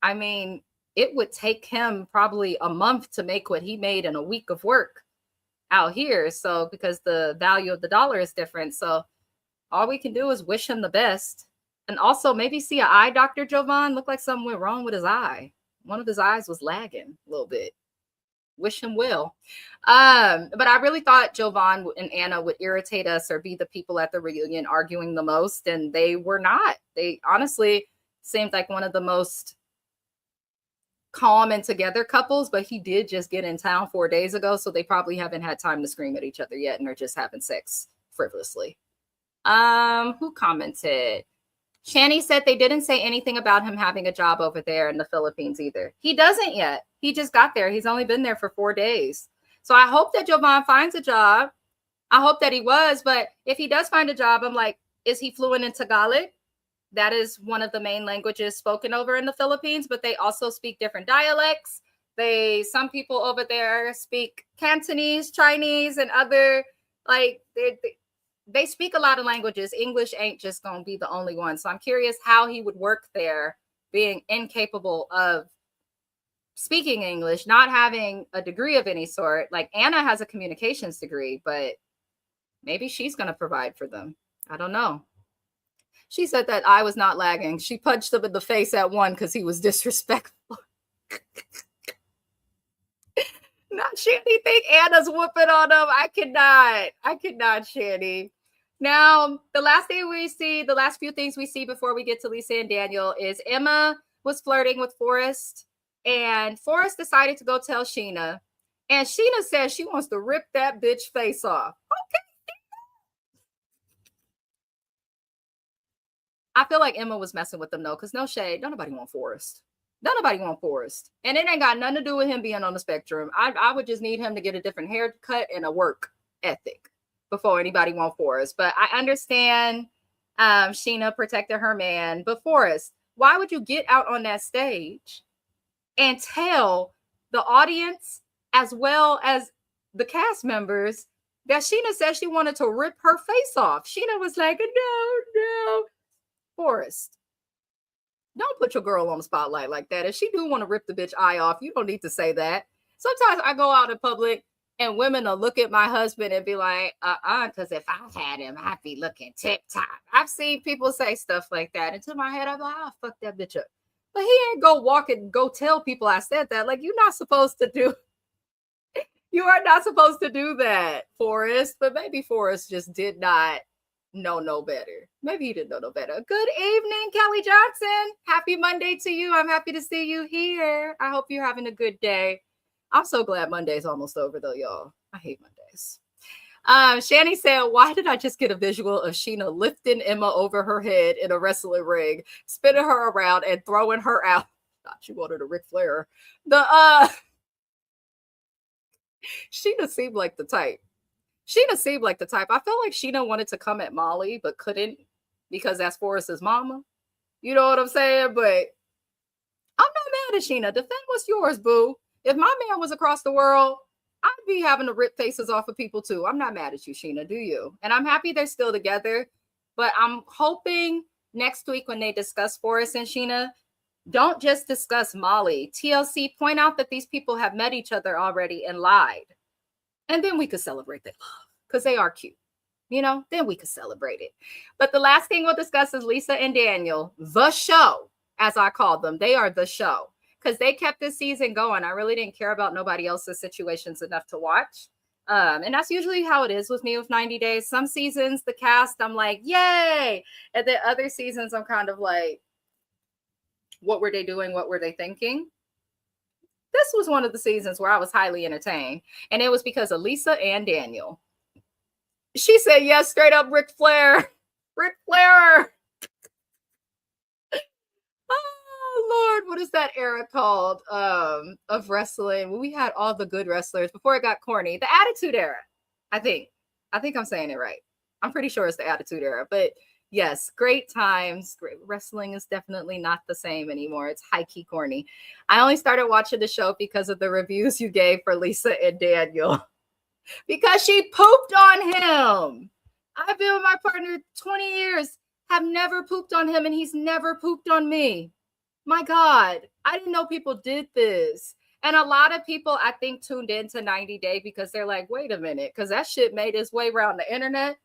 I mean, it would take him probably a month to make what he made in a week of work out here. So because the value of the dollar is different. So all we can do is wish him the best. And also maybe see an eye doctor, Jovan. Looked like something went wrong with his eye. One of his eyes was lagging a little bit. Wish him well. But I really thought Jovan and Anna would irritate us or be the people at the reunion arguing the most. And they were not. They honestly seemed like one of the most calm and together couples, but he did just get in town 4 days ago, so they probably haven't had time to scream at each other yet and are just having sex frivolously. Who commented? Shani said they didn't say anything about him having a job over there in the Philippines either. He doesn't yet. He just got there. He's only been there for 4 days. So I hope that Jovan finds a job. I hope that he was, but if he does find a job, I'm like, is he fluent in Tagalog? That is one of the main languages spoken over in the Philippines, but they also speak different dialects. Some people over there speak Cantonese, Chinese, and other, like, they speak a lot of languages. English ain't just going to be the only one. So I'm curious how he would work there, being incapable of speaking English, not having a degree of any sort. Like, Anna has a communications degree, but maybe she's going to provide for them. I don't know. She said that I was not lagging. She punched him in the face at one because he was disrespectful. Not Shani think Anna's whooping on him. I cannot, Shani. Now, the last few things we see before we get to Lisa and Daniel is Emma was flirting with Forrest, and Forrest decided to go tell Sheena. And Sheena says she wants to rip that bitch face off. Okay. I feel like Emma was messing with them though, because no shade, don't nobody want Forrest. Don't nobody want Forrest. And it ain't got nothing to do with him being on the spectrum. I would just need him to get a different haircut and a work ethic before anybody want Forrest. But I understand Sheena protected her man. But Forrest, why would you get out on that stage and tell the audience as well as the cast members that Sheena said she wanted to rip her face off? Sheena was like, no. Forrest, don't put your girl on the spotlight like that. If she do want to rip the bitch eye off, you don't need to say that. Sometimes I go out in public and women will look at my husband and be like, because if I had him, I'd be looking tip-top. I've seen people say stuff like that. And to my head, I'm like, oh, fuck that bitch up. But he ain't go walk and go tell people I said that. Like, you're not supposed to do, you are not supposed to do that, Forrest. But maybe Forrest just did not know no better. Maybe he didn't know no better. Good evening, Kelly Johnson. Happy Monday to you. I'm happy to see you here. I hope you're having a good day. I'm so glad Monday's almost over though, y'all. I hate Mondays. Shani said, why did I just get a visual of Sheena lifting Emma over her head in a wrestling ring, spinning her around and throwing her out? Thought she wanted a Ric Flair. Sheena seemed like the type. Sheena seemed like the type. I felt like Sheena wanted to come at Molly, but couldn't because that's Forrest's mama. You know what I'm saying? But I'm not mad at Sheena. Defend what's yours, boo. If my man was across the world, I'd be having to rip faces off of people too. I'm not mad at you, Sheena. Do you? And I'm happy they're still together. But I'm hoping next week when they discuss Forrest and Sheena, don't just discuss Molly. TLC, point out that these people have met each other already and lied. And then we could celebrate their love because they are cute. You know, then we could celebrate it. But the last thing we'll discuss is Lisa and Daniel, the show, as I called them. They are the show because they kept this season going. I really didn't care about nobody else's situations enough to watch. And that's usually how it is with me with 90 Days. Some seasons, the cast, I'm like, yay. And then other seasons, I'm kind of like, what were they doing? What were they thinking? This was one of the seasons where I was highly entertained. And it was because of Lisa and Daniel. She said, yes, straight up Ric Flair. Ric Flair. Oh, Lord. What is that era called of wrestling? We had all the good wrestlers before it got corny. The Attitude Era, I think. I think I'm saying it right. I'm pretty sure it's the Attitude Era. But yes, great times. Great. Wrestling is definitely not the same anymore. It's high-key corny. I only started watching the show because of the reviews you gave for Lisa and Daniel. Because she pooped on him. I've been with my partner 20 years, have never pooped on him, and he's never pooped on me. My God, I didn't know people did this. And a lot of people, I think, tuned into 90 Day because they're like, wait a minute, because that shit made its way around the internet.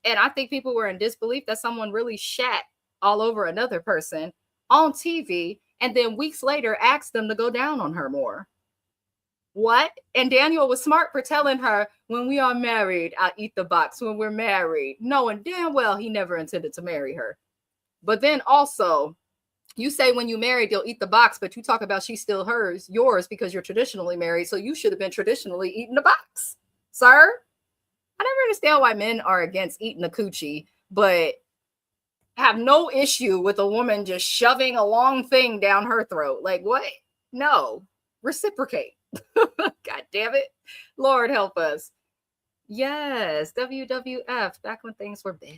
And I think people were in disbelief that someone really shat all over another person on TV and then weeks later asked them to go down on her more. What? And Daniel was smart for telling her, when we are married, I'll eat the box when we're married, knowing damn well he never intended to marry her. But then also, you say when you married, you'll eat the box, but you talk about she's still yours because you're traditionally married. So you should have been traditionally eating the box, sir. I never understand why men are against eating a coochie, but have no issue with a woman just shoving a long thing down her throat. Like, what? No, reciprocate. God damn it. Lord help us. Yes, WWF, back when things were better.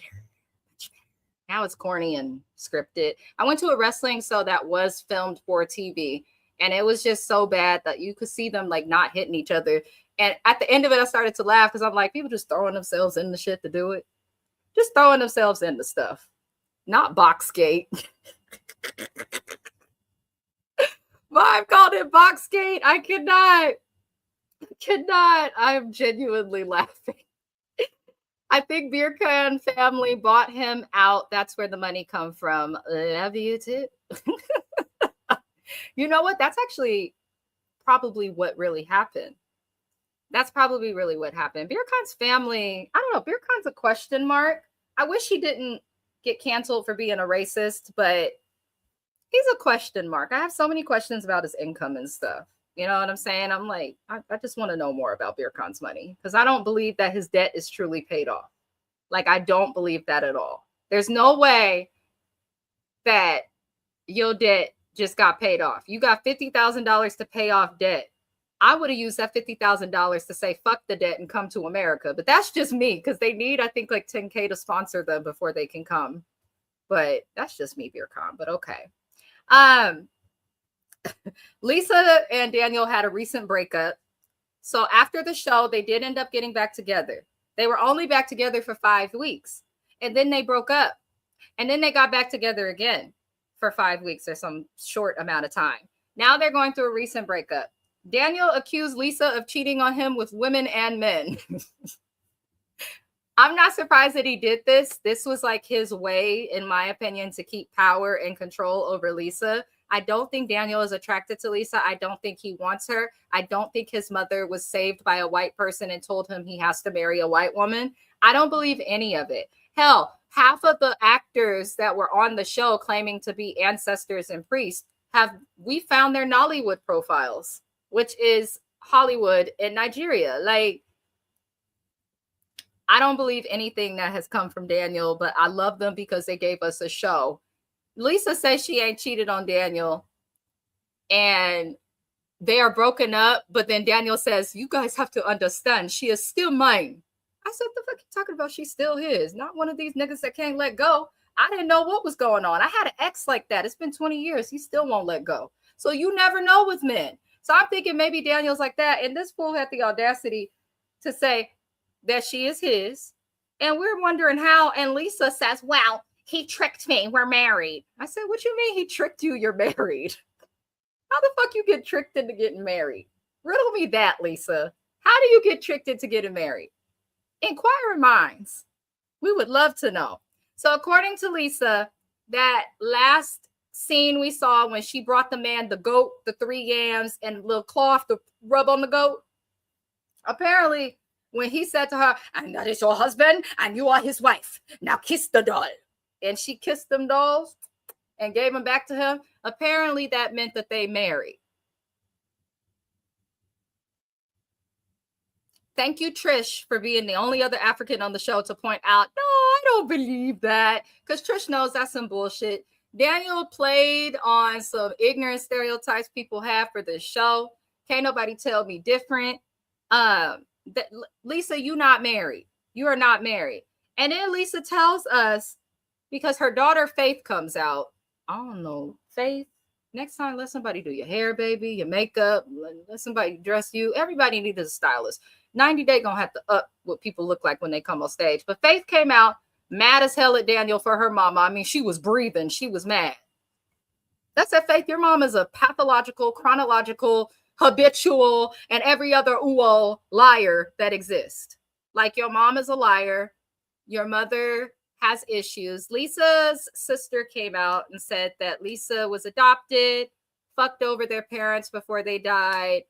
Now it's corny and scripted. I went to a wrestling show that was filmed for TV, and it was just so bad that you could see them like not hitting each other. And at the end of it, I started to laugh because I'm like, people just throwing themselves in the shit to do it. Just throwing themselves into stuff. Not box skate. Vibe called it box skate. I cannot. I'm genuinely laughing. I think Beer Can family bought him out. That's where the money come from. Love you too. You know what? That's actually probably what really happened. That's probably really what happened. Beer Khan's family, I don't know. Beer Khan's a question mark. I wish he didn't get canceled for being a racist, but he's a question mark. I have so many questions about his income and stuff. You know what I'm saying? I'm like, I just want to know more about Beer Khan's money because I don't believe that his debt is truly paid off. Like, I don't believe that at all. There's no way that your debt just got paid off. You got $50,000 to pay off debt. I would have used that $50,000 to say, fuck the debt and come to America. But that's just me because they need, I think, like 10K to sponsor them before they can come. But that's just me, Beer Khan. But okay. Lisa and Daniel had a recent breakup. So after the show, they did end up getting back together. They were only back together for 5 weeks. And then they broke up. And then they got back together again for 5 weeks or some short amount of time. Now they're going through a recent breakup. Daniel accused Lisa of cheating on him with women and men. I'm not surprised that he did this. This was like his way, in my opinion, to keep power and control over Lisa. I don't think Daniel is attracted to Lisa. I don't think he wants her. I don't think his mother was saved by a white person and told him he has to marry a white woman. I don't believe any of it. Hell, half of the actors that were on the show claiming to be ancestors and priests we found their Nollywood profiles, which is Hollywood in Nigeria. Like, I don't believe anything that has come from Daniel, but I love them because they gave us a show. Lisa says she ain't cheated on Daniel and they are broken up. But then Daniel says, you guys have to understand, she is still mine. I said, the fuck you talking about? She's still his, not one of these niggas that can't let go. I didn't know what was going on. I had an ex like that. It's been 20 years. He still won't let go. So you never know with men. So I'm thinking maybe Daniel's like that. And this fool had the audacity to say that she is his. And we're wondering how. And Lisa says, well, he tricked me. We're married. I said, what you mean he tricked you? You're married. How the fuck you get tricked into getting married? Riddle me that, Lisa. How do you get tricked into getting married? Inquiring minds. We would love to know. So according to Lisa, that last scene we saw when she brought the man the goat, the 3 yams, and a little cloth to rub on the goat, apparently when he said to her, and that is your husband, and you are his wife. Now kiss the doll. And she kissed them dolls and gave them back to him. Apparently that meant that they married. Thank you, Trish, for being the only other African on the show to point out, no, I don't believe that. Because Trish knows that's some bullshit. Daniel played on some ignorant stereotypes people have for this show. Can't nobody tell me different. Lisa, you not married. You are not married. And then Lisa tells us, because her daughter Faith comes out. I don't know, Faith, next time let somebody do your hair, baby, your makeup, let somebody dress you. Everybody needs a stylist. 90 Day gonna have to up what people look like when they come on stage. But Faith came out mad as hell at Daniel for her mama. I mean, she was breathing. She was mad. That's it, Faith. Your mom is a pathological, chronological, habitual, and every other liar that exists. Like, your mom is a liar. Your mother has issues. Lisa's sister came out and said that Lisa was adopted, fucked over their parents before they died,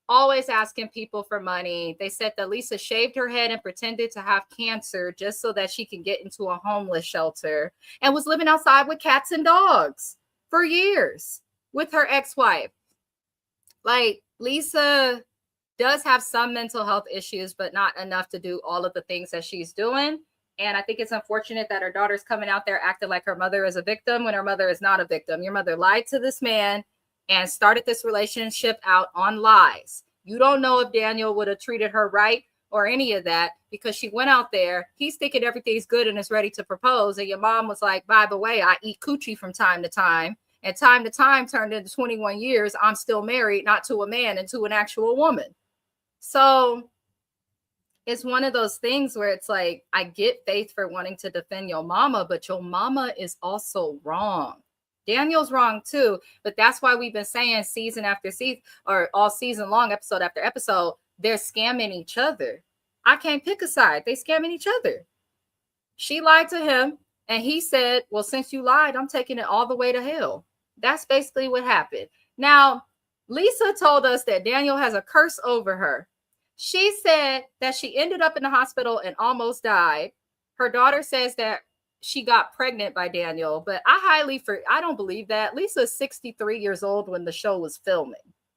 always asking people for money. They said that Lisa shaved her head and pretended to have cancer just so that she can get into a homeless shelter, and was living outside with cats and dogs for years with her ex-wife. Like, Lisa does have some mental health issues, but not enough to do all of the things that she's doing. And I think it's unfortunate that her daughter's coming out there acting like her mother is a victim when her mother is not a victim. Your mother lied to this man and started this relationship out on lies. You don't know if Daniel would have treated her right or any of that, because she went out there. He's thinking everything's good and is ready to propose. And your mom was like, by the way, I eat coochie from time to time. And time to time turned into 21 years. I'm still married, not to a man and to an actual woman. So it's one of those things where it's like, I get Faith for wanting to defend your mama, but your mama is also wrong. Daniel's wrong too, but that's why we've been saying season after season, or all season long, episode after episode, they're scamming each other. I can't pick a side. They scamming each other. She lied to him, and he said, well, since you lied, I'm taking it all the way to hell. That's basically what happened. Now, Lisa told us that Daniel has a curse over her. She said that she ended up in the hospital and almost died. Her daughter says that she got pregnant by Daniel, but I don't believe that. Lisa's 63 years old when the show was filming.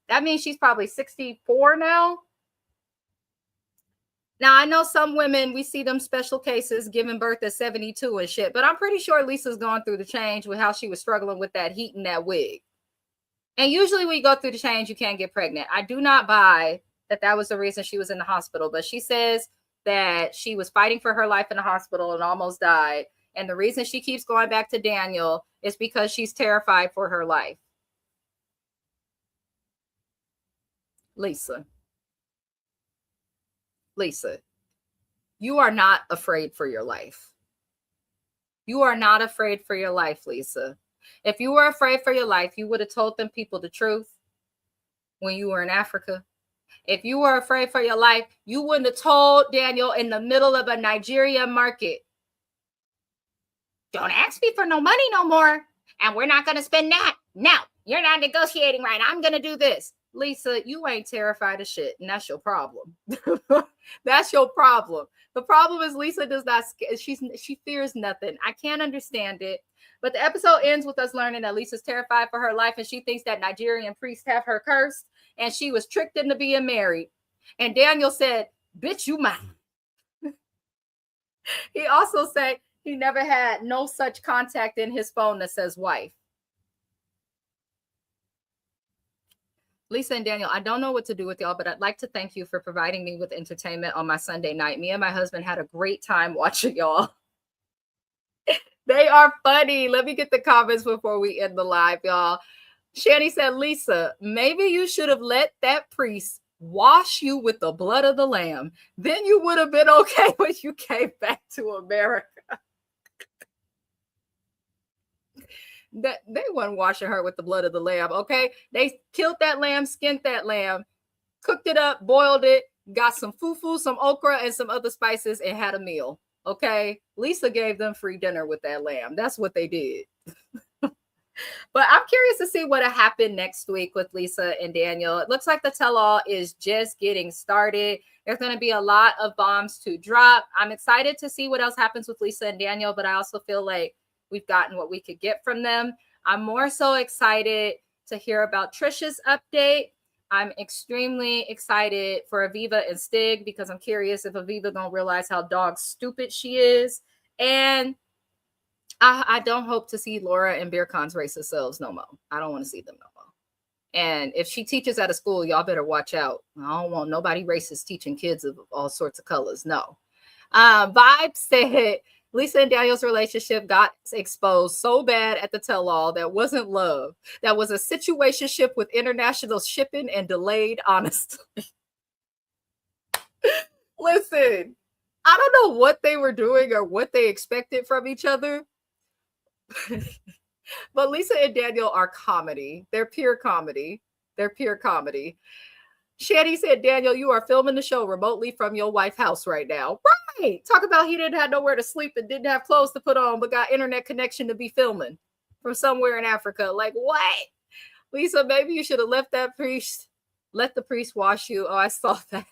That means she's probably 64 now. Now, I know some women, we see them special cases giving birth at 72 and shit, but I'm pretty sure Lisa's gone through the change with how she was struggling with that heat and that wig. And usually when you go through the change, you can't get pregnant. I do not buy that that was the reason she was in the hospital, but she says that she was fighting for her life in the hospital and almost died. And the reason she keeps going back to Daniel is because she's terrified for her life. Lisa, you are not afraid for your life. You are not afraid for your life, Lisa. If you were afraid for your life, you would have told them people the truth when you were in Africa. If you were afraid for your life, you wouldn't have told Daniel in the middle of a Nigerian market, don't ask me for no money no more. And we're not going to spend that. No, you're not negotiating right. I'm going to do this. Lisa, you ain't terrified of shit. And that's your problem. That's your problem. The problem is Lisa does not, she fears nothing. I can't understand it. But the episode ends with us learning that Lisa's terrified for her life and she thinks that Nigerian priests have her cursed and she was tricked into being married. And Daniel said, bitch, you mine. He also said he never had no such contact in his phone that says wife. Lisa and Daniel, I don't know what to do with y'all, but I'd like to thank you for providing me with entertainment on my Sunday night. Me and my husband had a great time watching y'all. They are funny. Let me get the comments before we end the live, y'all. Shani said, Lisa, maybe you should have let that priest wash you with the blood of the lamb. Then you would have been okay when you came back to America. That they weren't washing her with the blood of the lamb, okay? They killed that lamb, skinned that lamb, cooked it up, boiled it, got some fufu, some okra, and some other spices, and had a meal, okay? Lisa gave them free dinner with that lamb. That's what they did. But I'm curious to see what happened next week with Lisa and Daniel. It looks like the tell-all is just getting started. There's going to be a lot of bombs to drop. I'm excited to see what else happens with Lisa and Daniel, but I also feel like we've gotten what we could get from them. I'm more so excited to hear about Trisha's update. I'm extremely excited for Aviva and Stig because I'm curious if Aviva gonna realize how dog stupid she is. And I don't hope to see Laura and Beercon's racist selves no more. I don't want to see them no more. And if she teaches at a school, y'all better watch out. I don't want nobody racist teaching kids of all sorts of colors. No. Vibe said, Lisa and Daniel's relationship got exposed so bad at the tell-all that wasn't love. That was a situationship with international shipping and delayed honesty. Listen, I don't know what they were doing or what they expected from each other. But Lisa and Daniel are comedy. They're pure comedy. They're pure comedy. Shanny said, Daniel, you are filming the show remotely from your wife's house right now. Right. Talk about he didn't have nowhere to sleep and didn't have clothes to put on, but got internet connection to be filming from somewhere in Africa. Like, what? Lisa, maybe you should have left that priest, let the priest wash you. Oh, I saw that.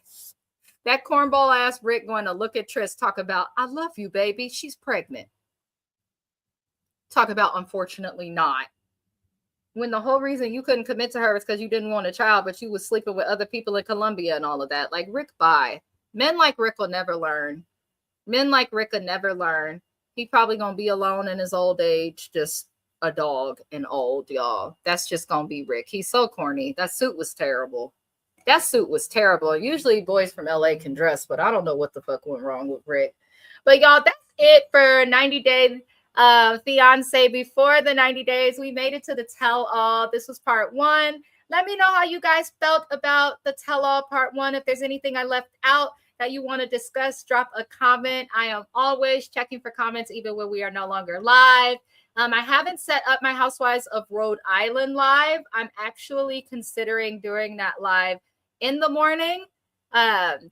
That cornball ass Rick going to look at Trish, talk about, I love you, baby. She's pregnant. Talk about, unfortunately not. When the whole reason you couldn't commit to her is because you didn't want a child, but you was sleeping with other people in Colombia and all of that. Like, Rick, bye. Men like Rick will never learn. Men like Rick will never learn. He probably going to be alone in his old age, just a dog and old, y'all. That's just going to be Rick. He's so corny. That suit was terrible. That suit was terrible. Usually boys from LA can dress, but I don't know what the fuck went wrong with Rick. But y'all, that's it for 90 Day Fiancé. Before the 90 days, we made it to the tell-all. This was part 1. Let me know how you guys felt about the tell-all part 1. If there's anything I left out that you want to discuss, drop a comment. I am always checking for comments, even when we are no longer live. I haven't set up my Housewives of Rhode Island live. I'm actually considering doing that live in the morning,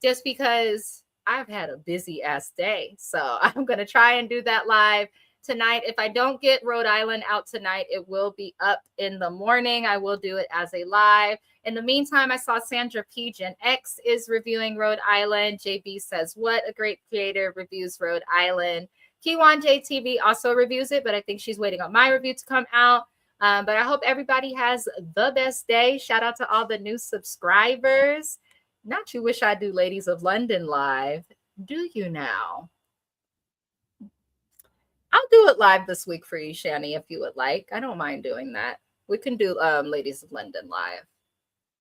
just because I've had a busy ass day. So I'm going to try and do that live tonight. If I don't get Rhode Island out tonight, it will be up in the morning. I will do it as a live. In the meantime, I saw Sandra P. Gen X is reviewing Rhode Island. JB says, what a great creator reviews Rhode Island. Kiwan JTV also reviews it, but I think she's waiting on my review to come out. But I hope everybody has the best day. Shout out to all the new subscribers. Not you wish I do Ladies of London live. Do you now? I'll do it live this week for you, Shani, if you would like. I don't mind doing that. We can do Ladies of London live.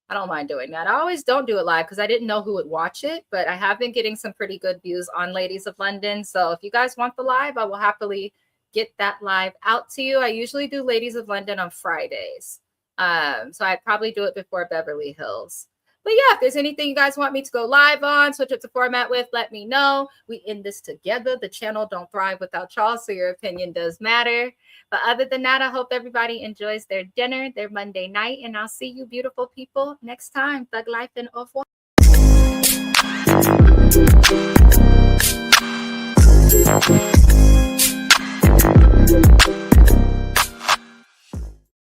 I don't mind doing that. I always don't do it live because I didn't know who would watch it, but I have been getting some pretty good views on Ladies of London. So if you guys want the live, I will happily get that live out to you. I usually do Ladies of London on Fridays. So I'd probably do it before Beverly Hills. But yeah, if there's anything you guys want me to go live on, switch up the format with, let me know. We in this together. The channel don't thrive without y'all, so your opinion does matter. But other than that, I hope everybody enjoys their dinner, their Monday night, and I'll see you beautiful people next time. Thug life and au revoir.